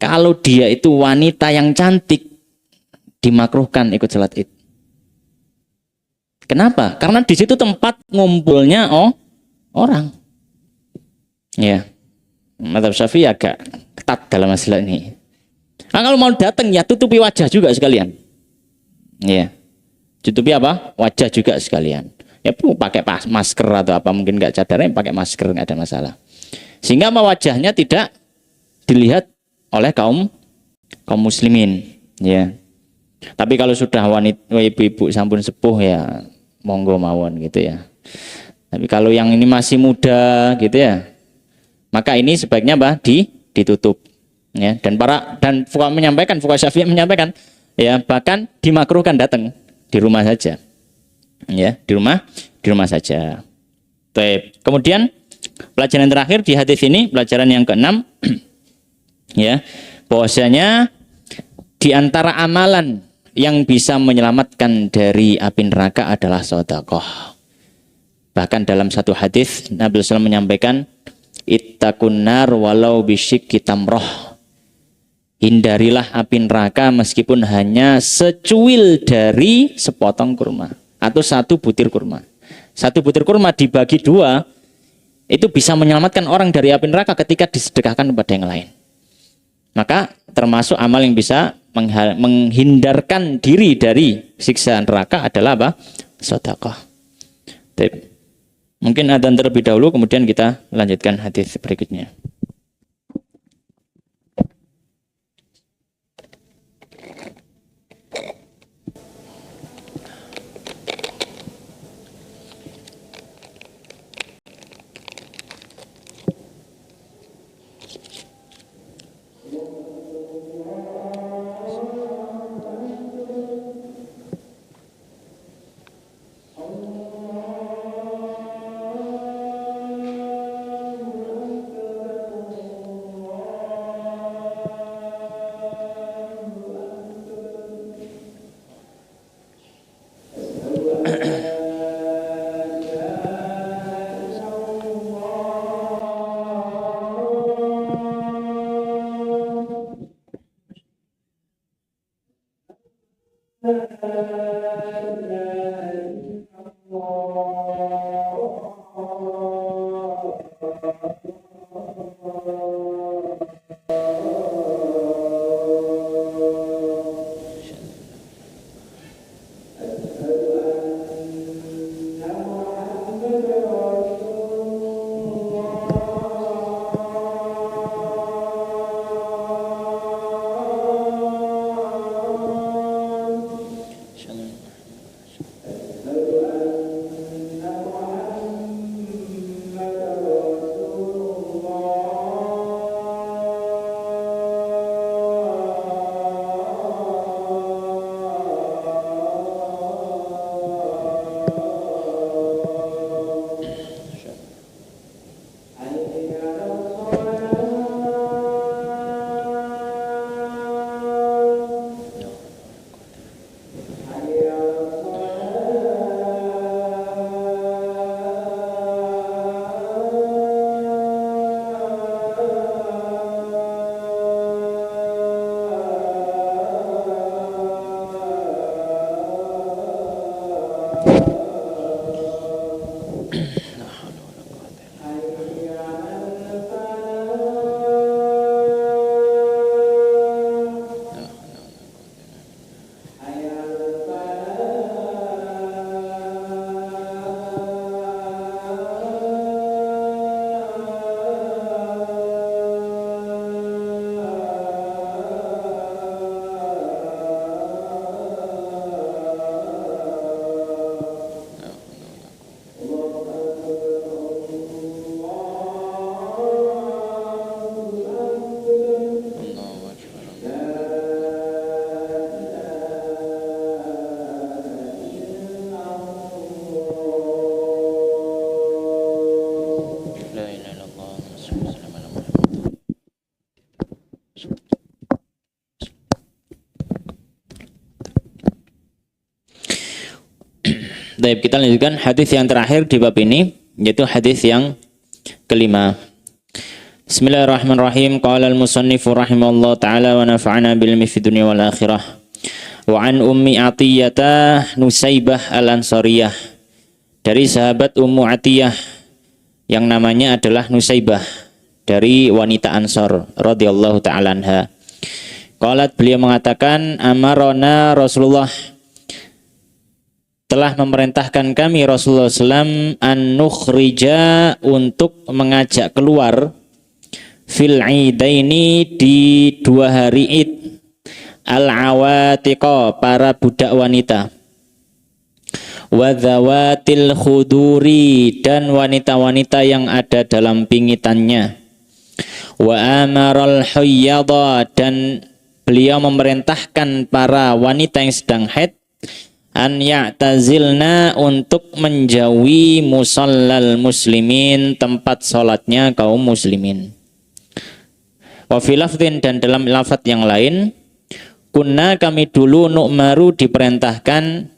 kalau dia itu wanita yang cantik, dimakruhkan ikut sholat id. Kenapa? Karena di situ tempat ngumpulnya orang. Ya, mazhab Syafi'i agak ketat dalam masalah ini. Nah, kalau mau datang ya tutupi wajah juga sekalian. Ya, tutupi apa? Wajah juga sekalian. Ya pakai masker atau apa, mungkin nggak cadarnya pakai masker, nggak ada masalah. Sehingga wajahnya tidak dilihat oleh kaum muslimin. Ya. Tapi kalau sudah wanita ibu-ibu sampun sepuh ya monggo mawon gitu ya. Tapi kalau yang ini masih muda gitu ya, maka ini sebaiknya ditutup. Ya, dan fuqaha Syafi'i menyampaikan ya bahkan dimakruhkan datang di rumah saja. Ya, di rumah saja. Baik. Kemudian pelajaran terakhir di hadis ini, pelajaran yang keenam, ya, bahwasanya di antara amalan yang bisa menyelamatkan dari api neraka adalah sedekah. Bahkan dalam satu hadis Nabi SAW menyampaikan, ittaqun nar walau bisyikki tamroh. Hindarilah api neraka meskipun hanya secuil dari sepotong kurma atau satu butir kurma. Satu butir kurma dibagi dua, itu bisa menyelamatkan orang dari api neraka ketika disedekahkan kepada yang lain. Maka termasuk amal yang bisa menghindarkan diri dari siksa neraka adalah apa? Sedekah. Mungkin adzan terlebih dahulu, kemudian kita lanjutkan hadis berikutnya. Baik, kita lanjutkan hadis yang terakhir di bab ini, yaitu hadis yang kelima. Bismillahirrahmanirrahim. Qala al-musannifu rahimallahu taala wa nafa'ana bil ilmi fid dunya wal akhirah. Wa an Ummi Atiyata Nusaibah Al-Ansariyah, dari sahabat Ummu Atiyah yang namanya adalah Nusaibah, dari wanita Ansor radhiyallahu taala anha. Qalat, beliau mengatakan, amarona Rasulullah, telah memerintahkan kami Rasulullah SAW an nukhrija, untuk mengajak keluar, fil idaini, di 2 hari Id, al awatiqa, para budak wanita, wa dzawatil khuduri, dan wanita-wanita yang ada dalam pingitannya, wa amaral hayyadha, dan beliau memerintahkan para wanita yang sedang haid an ya'tazilna, untuk menjauhi musallal muslimin, tempat sholatnya kaum muslimin. Wa fi lafdhin, dan dalam lafaz yang lain, kunna, kami dulu, nu'maru, diperintahkan,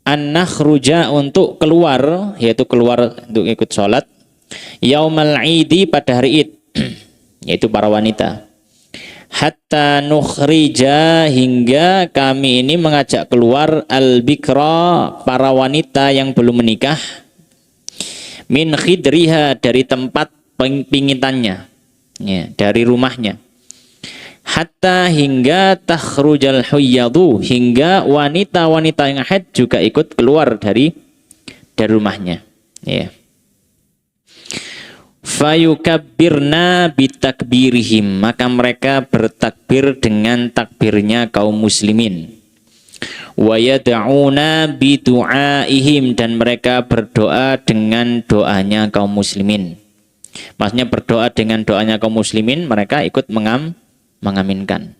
an nakhruja, untuk keluar, yaitu keluar untuk ikut sholat, yaumal idi, pada hari Id, yaitu para wanita, hatta nukhrija, hingga kami ini mengajak keluar al-bikra, para wanita yang belum menikah, min khidriha, dari tempat pingitannya, ya, dari rumahnya, hatta, hingga takhrujal huyyadu, hingga wanita-wanita yang haid juga ikut keluar dari rumahnya, ya. Fayukabbirna bitakbirihim, maka mereka bertakbir dengan takbirnya kaum muslimin. Wa yad'una bidu'aihim, dan mereka berdoa dengan doanya kaum muslimin. Maksudnya berdoa dengan doanya kaum muslimin, mereka ikut mengaminkan.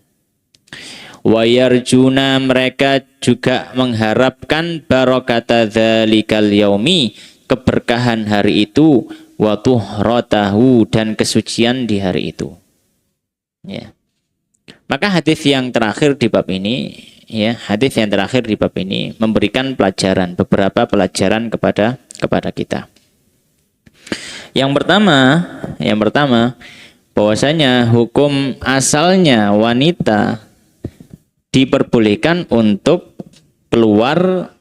Wa yarjuna, mereka juga mengharapkan barakata dzalikal yaumi, keberkahan hari itu, wa tuhratahu, dan kesucian di hari itu, ya. Maka hadis yang terakhir di bab ini, ya, hadis yang terakhir di bab ini memberikan pelajaran, beberapa pelajaran kepada kita. Yang pertama bahwasanya hukum asalnya wanita diperbolehkan untuk keluar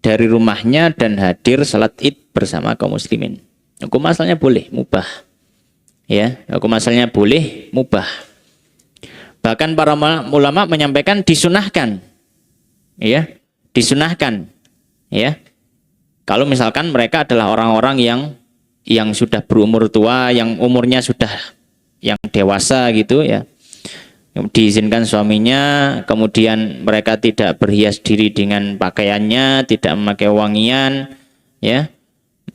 dari rumahnya dan hadir salat Id bersama kaum muslimin. Hukum asalnya boleh, mubah. Ya, hukum asalnya boleh, mubah. Bahkan para ulama menyampaikan disunahkan. Ya, disunahkan. Ya. Kalau misalkan mereka adalah orang-orang yang sudah berumur tua, yang umurnya sudah yang dewasa gitu, ya. Diizinkan suaminya, kemudian mereka tidak berhias diri dengan pakaiannya, tidak memakai wangian, ya.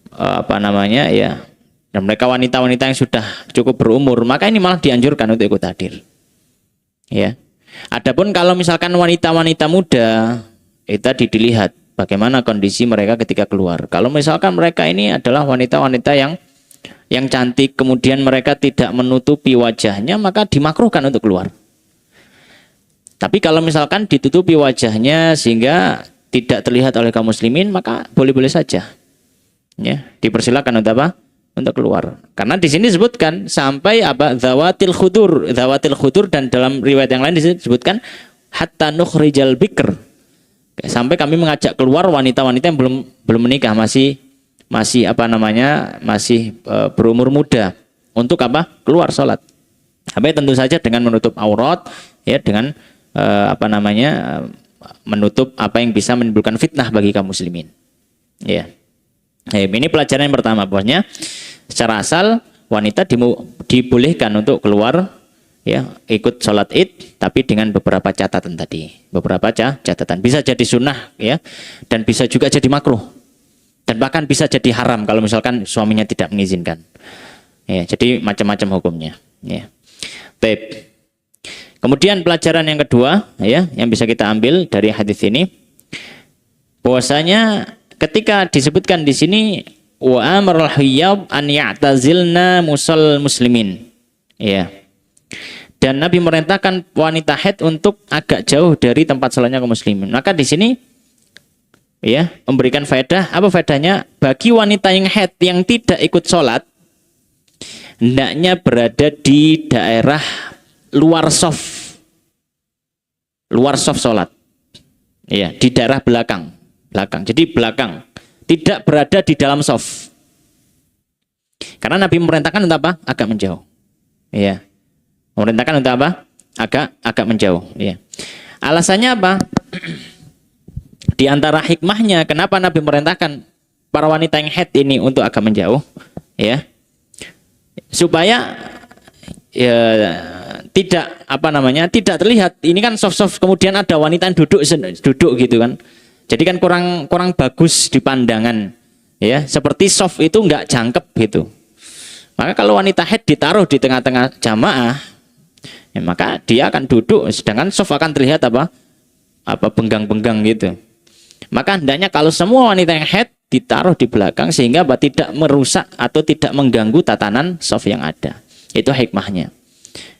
Ya, dan mereka wanita-wanita yang sudah cukup berumur, maka ini malah dianjurkan untuk ikut hadir, ya. Adapun kalau misalkan wanita-wanita muda, itu tadi dilihat bagaimana kondisi mereka ketika keluar. Kalau misalkan mereka ini adalah wanita-wanita yang cantik, kemudian mereka tidak menutupi wajahnya, maka dimakruhkan untuk keluar. Tapi kalau misalkan ditutupi wajahnya sehingga tidak terlihat oleh kaum muslimin, maka boleh-boleh saja. Ya, dipersilakan untuk apa? Untuk keluar. Karena di sini disebutkan sampai apa? Dzawatil khudur, dan dalam riwayat yang lain disebutkan hatta nukhrijal bikr. Sampai kami mengajak keluar wanita-wanita yang belum menikah, masih berumur muda, untuk apa? Keluar salat. Sampai tentu saja dengan menutup aurat, ya, dengan menutup apa yang bisa menimbulkan fitnah bagi kaum muslimin. Ya. Ini pelajaran yang pertama, bahwasanya secara asal wanita dibolehkan untuk keluar, ya, ikut sholat Id, tapi dengan beberapa catatan tadi. Beberapa catatan. Bisa jadi sunnah, ya, dan bisa juga jadi makruh. Dan bahkan bisa jadi haram kalau misalkan suaminya tidak mengizinkan. Ya, jadi macam-macam hukumnya, ya. Baik. Kemudian pelajaran yang kedua, ya, yang bisa kita ambil dari hadis ini, bahwasanya ketika disebutkan di sini wa amrul hiyab an ya'tazilna musal muslimin, ya. Dan Nabi merintahkan wanita haid untuk agak jauh dari tempat salatnya kaum muslimin. Maka di sini, ya, memberikan faedah. Apa faedahnya? Bagi wanita yang haid yang tidak ikut sholat, hendaknya berada di daerah luar shaf sholat. Ya, di daerah belakang. Jadi belakang. Tidak berada di dalam shaf. Karena Nabi memerintahkan untuk apa? Agak menjauh. Ya. Memerintahkan untuk apa? Agak menjauh. Ya. Alasannya apa? Di antara hikmahnya kenapa Nabi memerintahkan para wanita yang haid ini untuk agak menjauh, ya. Supaya ya tidak tidak terlihat. Ini kan soft kemudian ada wanita yang duduk gitu kan. Jadi kan kurang bagus di pandangan, ya. Seperti soft itu nggak jangkep gitu. Maka kalau wanita haid ditaruh di tengah-tengah jamaah, ya, maka dia akan duduk, sedangkan soft akan terlihat apa benggang-benggang gitu. Maka hendaknya kalau semua wanita yang haid ditaruh di belakang sehingga tidak merusak atau tidak mengganggu tatanan soft yang ada. Itu hikmahnya.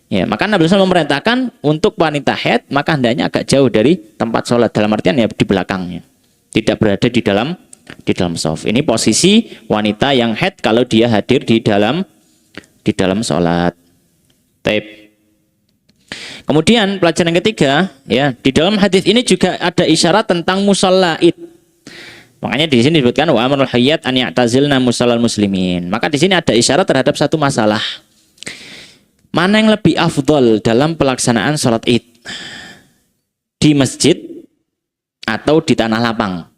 Ya, maka Nabi SAW memerintahkan untuk wanita haid maka hendaknya agak jauh dari tempat sholat, dalam artian ya di belakangnya, tidak berada di dalam shaf. Ini posisi wanita yang haid kalau dia hadir di dalam sholat. Taib. Kemudian pelajaran yang ketiga, ya, di dalam hadis ini juga ada isyarat tentang musalla id. Makanya di sini disebutkan wa amarul hayyat an ya'tazilna musallal muslimin. Maka di sini ada isyarat terhadap satu masalah. Mana yang lebih afdol dalam pelaksanaan sholat id? Di masjid atau di tanah lapang?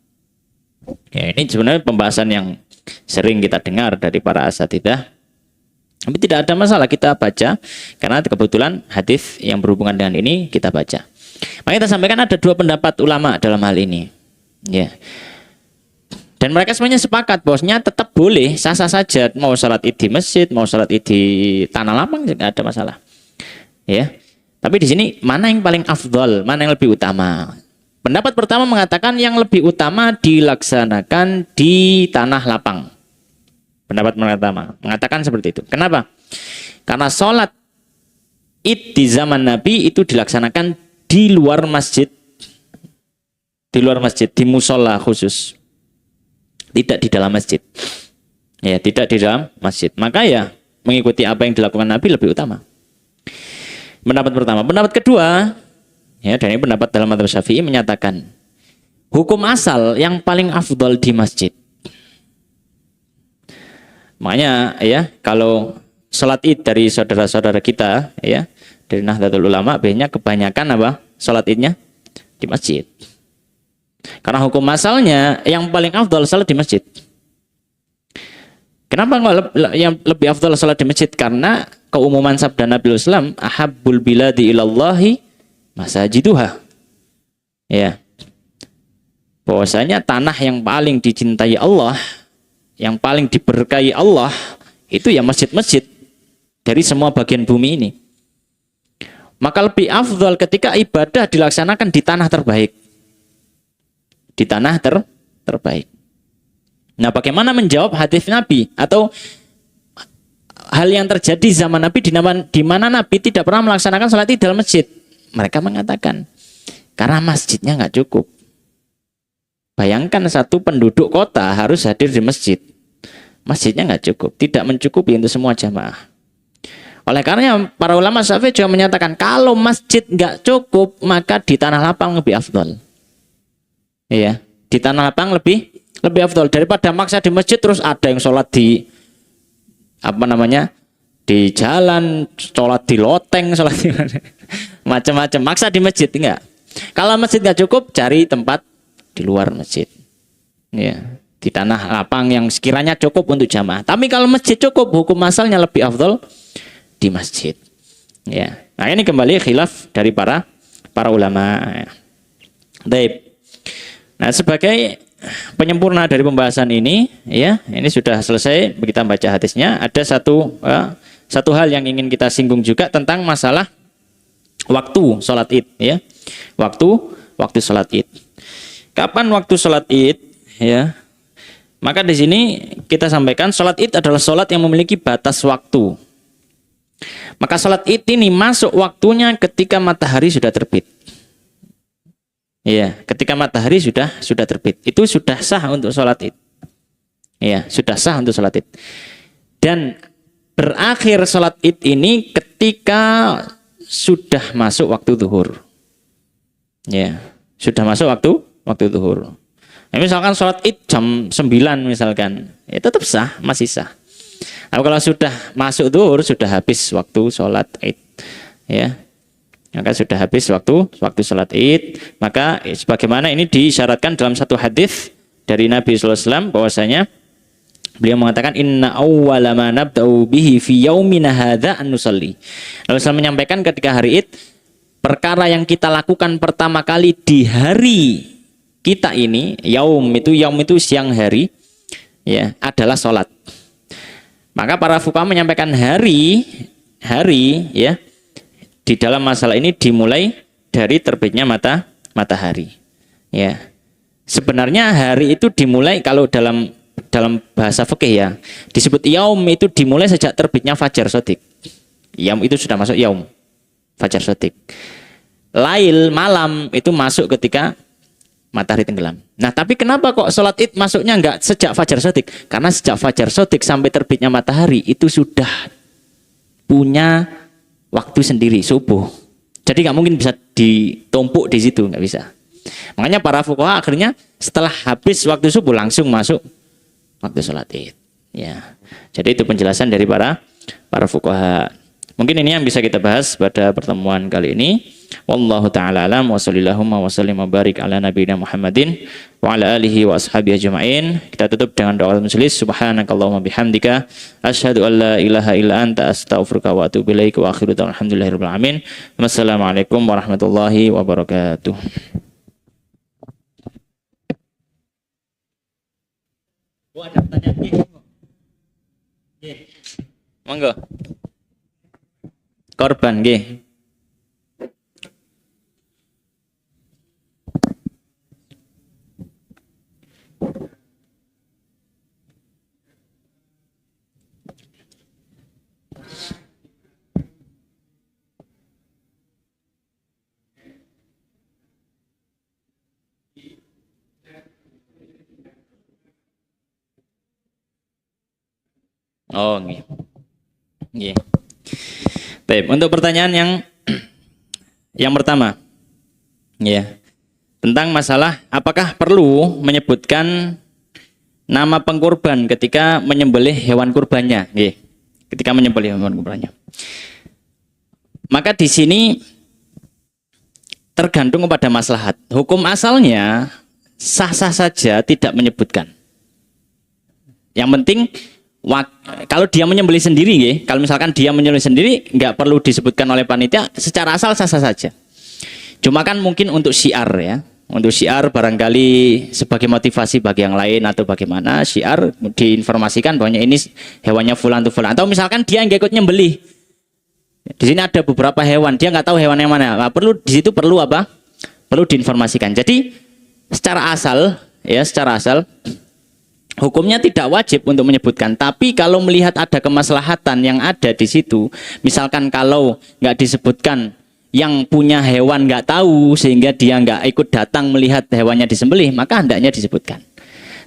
Ya, ini sebenarnya pembahasan yang sering kita dengar dari para asatidzah. Tapi tidak ada masalah kita baca, karena kebetulan hadis yang berhubungan dengan ini kita baca. Maka kita sampaikan ada dua pendapat ulama dalam hal ini. Ya. Dan mereka semuanya sepakat bahwasanya tetap boleh, sah-sah saja mau salat id di masjid, mau salat id di tanah lapang, tidak ada masalah. Ya. Tapi di sini mana yang paling afdol, mana yang lebih utama? Pendapat pertama mengatakan yang lebih utama dilaksanakan di tanah lapang. Pendapat pertama mengatakan seperti itu. Kenapa? Karena sholat id di zaman Nabi itu dilaksanakan di luar masjid. Di luar masjid, di musola khusus. Tidak di dalam masjid. Ya, tidak di dalam masjid. Maka ya mengikuti apa yang dilakukan Nabi lebih utama. Pendapat pertama. Pendapat kedua, ya, dan ini pendapat dalam mazhab Syafi'i menyatakan hukum asal yang paling afdol di masjid. Makanya ya kalau sholat id dari saudara-saudara kita ya dari Nahdlatul Ulama banyak kebanyakan apa sholat idnya di masjid. Karena hukum asalnya yang paling afdal salat di masjid. Kenapa yang lebih afdal salat di masjid? Karena keumuman sabda Nabi Islam ahabbul biladi ilallahi masajiduha. Ya. Bahwasanya tanah yang paling dicintai Allah, yang paling diberkahi Allah itu ya masjid-masjid dari semua bagian bumi ini. Maka lebih afdal ketika ibadah dilaksanakan di tanah terbaik. Di tanah terbaik. Nah, bagaimana menjawab hadis Nabi atau hal yang terjadi zaman Nabi di mana Nabi tidak pernah melaksanakan sholat di dalam masjid? Mereka mengatakan karena masjidnya nggak cukup. Bayangkan satu penduduk kota harus hadir di masjid. Masjidnya nggak cukup, tidak mencukupi untuk semua jamaah. Oleh karena para ulama Syafi'i juga menyatakan kalau masjid nggak cukup maka di tanah lapang lebih afdol. Iya, di tanah lapang lebih afdol daripada maksa di masjid terus ada yang sholat di di jalan, sholat di loteng, sholat di macam-macam. Maksa di masjid enggak. Kalau masjid nggak cukup, cari tempat di luar masjid. Ya, di tanah lapang yang sekiranya cukup untuk jamaah. Tapi kalau masjid cukup, hukum asalnya lebih afdol di masjid. Ya, nah ini kembali khilaf dari para ulama. Baik. Nah, sebagai penyempurna dari pembahasan ini, ya, ini sudah selesai kita baca hadisnya. Ada satu hal yang ingin kita singgung juga tentang masalah waktu sholat id, ya. Waktu sholat id. Kapan waktu sholat id, ya? Maka di sini kita sampaikan sholat id adalah sholat yang memiliki batas waktu. Maka sholat id ini masuk waktunya ketika matahari sudah terbit. Iya, ketika matahari sudah terbit, itu sudah sah untuk sholat id. Iya, sudah sah untuk sholat id. Dan berakhir sholat id ini ketika sudah masuk waktu zuhur. Ya, Sudah masuk waktu zuhur. Nah, misalkan sholat Id jam 9 misalkan, ya tetap sah, masih sah. Nah, kalau sudah masuk zuhur, sudah habis waktu sholat Id, ya, maka sudah habis waktu sholat Id. Maka sebagaimana ini disyaratkan dalam satu hadis dari Nabi SAW bahwasanya beliau mengatakan inna awwala ma nabda'u bihi fi yaumina hadza an nusalli. Lalu saya menyampaikan ketika hari Id, perkara yang kita lakukan pertama kali di hari kita ini, yaum itu siang hari, ya, adalah sholat. Maka para fuqaha menyampaikan hari ya di dalam masalah ini dimulai dari terbitnya matahari. Ya, sebenarnya hari itu dimulai kalau dalam bahasa fikih ya disebut yaum itu dimulai sejak terbitnya fajar shadiq. Yaum itu sudah masuk yaum fajar shadiq. Lail malam itu masuk ketika matahari tenggelam. Nah, tapi kenapa kok sholat Id masuknya enggak sejak fajar shadiq? Karena sejak fajar shadiq sampai terbitnya matahari itu sudah punya waktu sendiri, subuh. Jadi nggak mungkin bisa ditumpuk di situ, nggak bisa. Makanya para fuqaha akhirnya setelah habis waktu subuh langsung masuk waktu sholat Id. Ya. Jadi itu penjelasan dari para fuqaha. Mungkin ini yang bisa kita bahas pada pertemuan kali ini. Wallahu ta'ala alam wa sallallahu wa sallim wa barik ala nabiyina Muhammadin wa ala alihi wa ashabihi ajma'in. Kita tutup dengan doa majelis. Subhanakallahumma bihamdika asyhadu an la ilaha illa anta astaghfiruka wa atubu ilaik wa akhiru da'wana alhamdulillahirabbil alamin. Wassalamualaikum warahmatullahi wabarakatuh. Oh, ada pertanyaan? Monggo. Korban nggih. Oh, nggih. Nggih. Baik, untuk pertanyaan yang pertama. Ya. Tentang masalah apakah perlu menyebutkan nama pengkurban ketika menyembelih hewan kurbannya, nggih. Ketika menyembelih hewan kurbannya. Maka di sini tergantung kepada maslahat. Hukum asalnya sah-sah saja tidak menyebutkan. Yang penting kalau dia menyembelih sendiri, ya, kalau misalkan dia menyembelih sendiri, nggak perlu disebutkan oleh panitia, secara asal sah-sah saja. Cuma kan mungkin untuk syiar ya, untuk syiar barangkali sebagai motivasi bagi yang lain atau bagaimana, syiar diinformasikan bahwa ini hewannya fulan tuh fulan. Atau misalkan dia nggak ikut nyembelih, di sini ada beberapa hewan, dia nggak tahu hewan yang mana, nah, perlu di situ perlu apa? Perlu diinformasikan. Jadi secara asal, ya secara asal. Hukumnya tidak wajib untuk menyebutkan, tapi kalau melihat ada kemaslahatan yang ada di situ, misalkan kalau nggak disebutkan, yang punya hewan nggak tahu sehingga dia nggak ikut datang melihat hewannya disembelih, maka hendaknya disebutkan.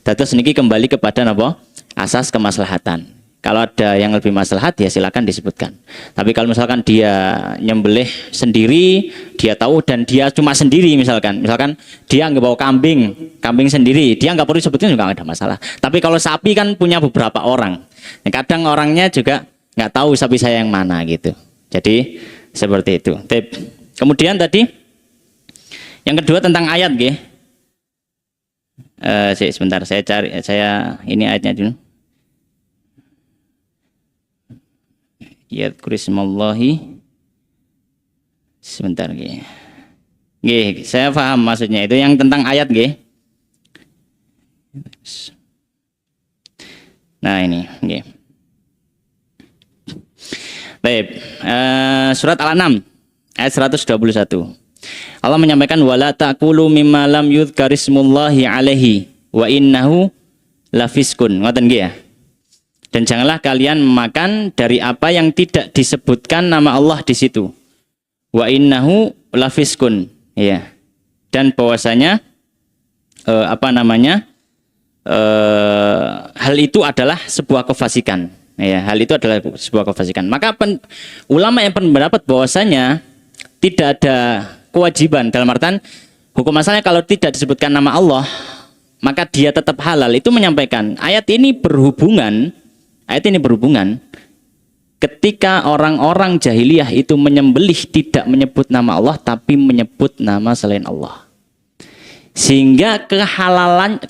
Terus niki kembali kepada apa? Asas kemaslahatan. Kalau ada yang lebih maslahat ya silakan disebutkan. Tapi kalau misalkan dia nyembelih sendiri, dia tahu dan dia cuma sendiri misalkan dia nggak bawa kambing sendiri, dia nggak perlu disebutkan juga nggak ada masalah. Tapi kalau sapi kan punya beberapa orang, kadang orangnya juga nggak tahu sapi saya yang mana gitu. Jadi seperti itu. Kemudian tadi yang kedua tentang ayat, nggih. Sebentar saya ini ayatnya dulu. Yadkurismallahi sebentar nggih. Nggih, saya paham maksudnya itu yang tentang ayat nggih. Nah, ini nggih. Baik, surat Al-An'am ayat 121. Allah menyampaikan wala taqulu mimma lam yudhkarismullahi alaihi wa innahu lafiskun. Ngoten nggih ya. Dan janganlah kalian makan dari apa yang tidak disebutkan nama Allah di situ. Wa innahu lafiskun, ya. Dan bahwasanya hal itu adalah sebuah kefasikan, ya. Hal itu adalah sebuah kefasikan. Maka ulama yang berpendapat bahwasanya tidak ada kewajiban dalam artian Hukum asalnya kalau tidak disebutkan nama Allah, maka dia tetap halal. Itu menyampaikan ayat ini berhubungan ketika orang-orang jahiliyah itu menyembelih tidak menyebut nama Allah tapi menyebut nama selain Allah. Sehingga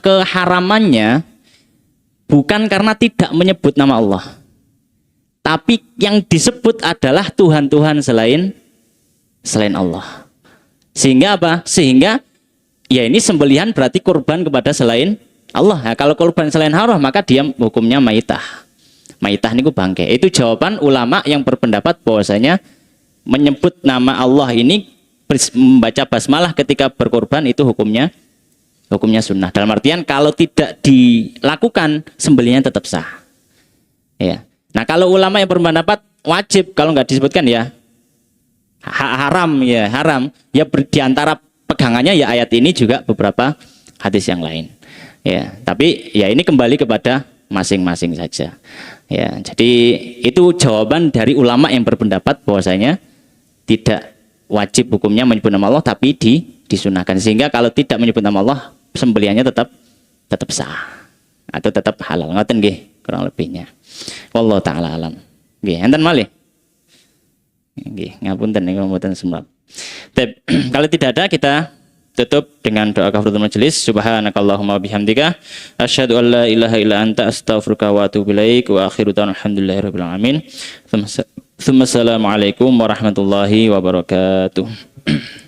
keharamannya bukan karena tidak menyebut nama Allah, tapi yang disebut adalah Tuhan-Tuhan selain Allah. Sehingga apa? Sehingga ya ini sembelihan berarti kurban kepada selain Allah. Nah, kalau kurban selain Allah maka dia hukumnya maitah. Maitah niku bangke. Itu jawaban ulama yang berpendapat bahwasanya menyebut nama Allah ini membaca basmalah ketika berkorban itu hukumnya sunnah. Dalam artian kalau tidak dilakukan sembelihan tetap sah. Ya. Nah, kalau ulama yang berpendapat wajib kalau nggak disebutkan ya haram. Ya di antara pegangannya ya ayat ini juga beberapa hadis yang lain. Ya, tapi ya ini kembali kepada masing-masing saja. Ya, jadi itu jawaban dari ulama yang berpendapat bahwasanya tidak wajib hukumnya menyebut nama Allah tapi disunahkan. Sehingga kalau tidak menyebut nama Allah sembelihannya tetap sah atau tetap halal. Ngoten nggih kurang lebihnya. Wallahu taala alam. Nggih, enten malih. Nggih, ngapunten niku mboten sempat. Kalau tidak ada kita tutup dengan doa kafaratul majelis. Subhanakallahumma bihamdika asyhadu an la ilaha illa anta astaghfiruka wa atubu ilaik wa akhiru da'wana alhamdulillahirabbil alamin. Assalamualaikum warahmatullahi wabarakatuh.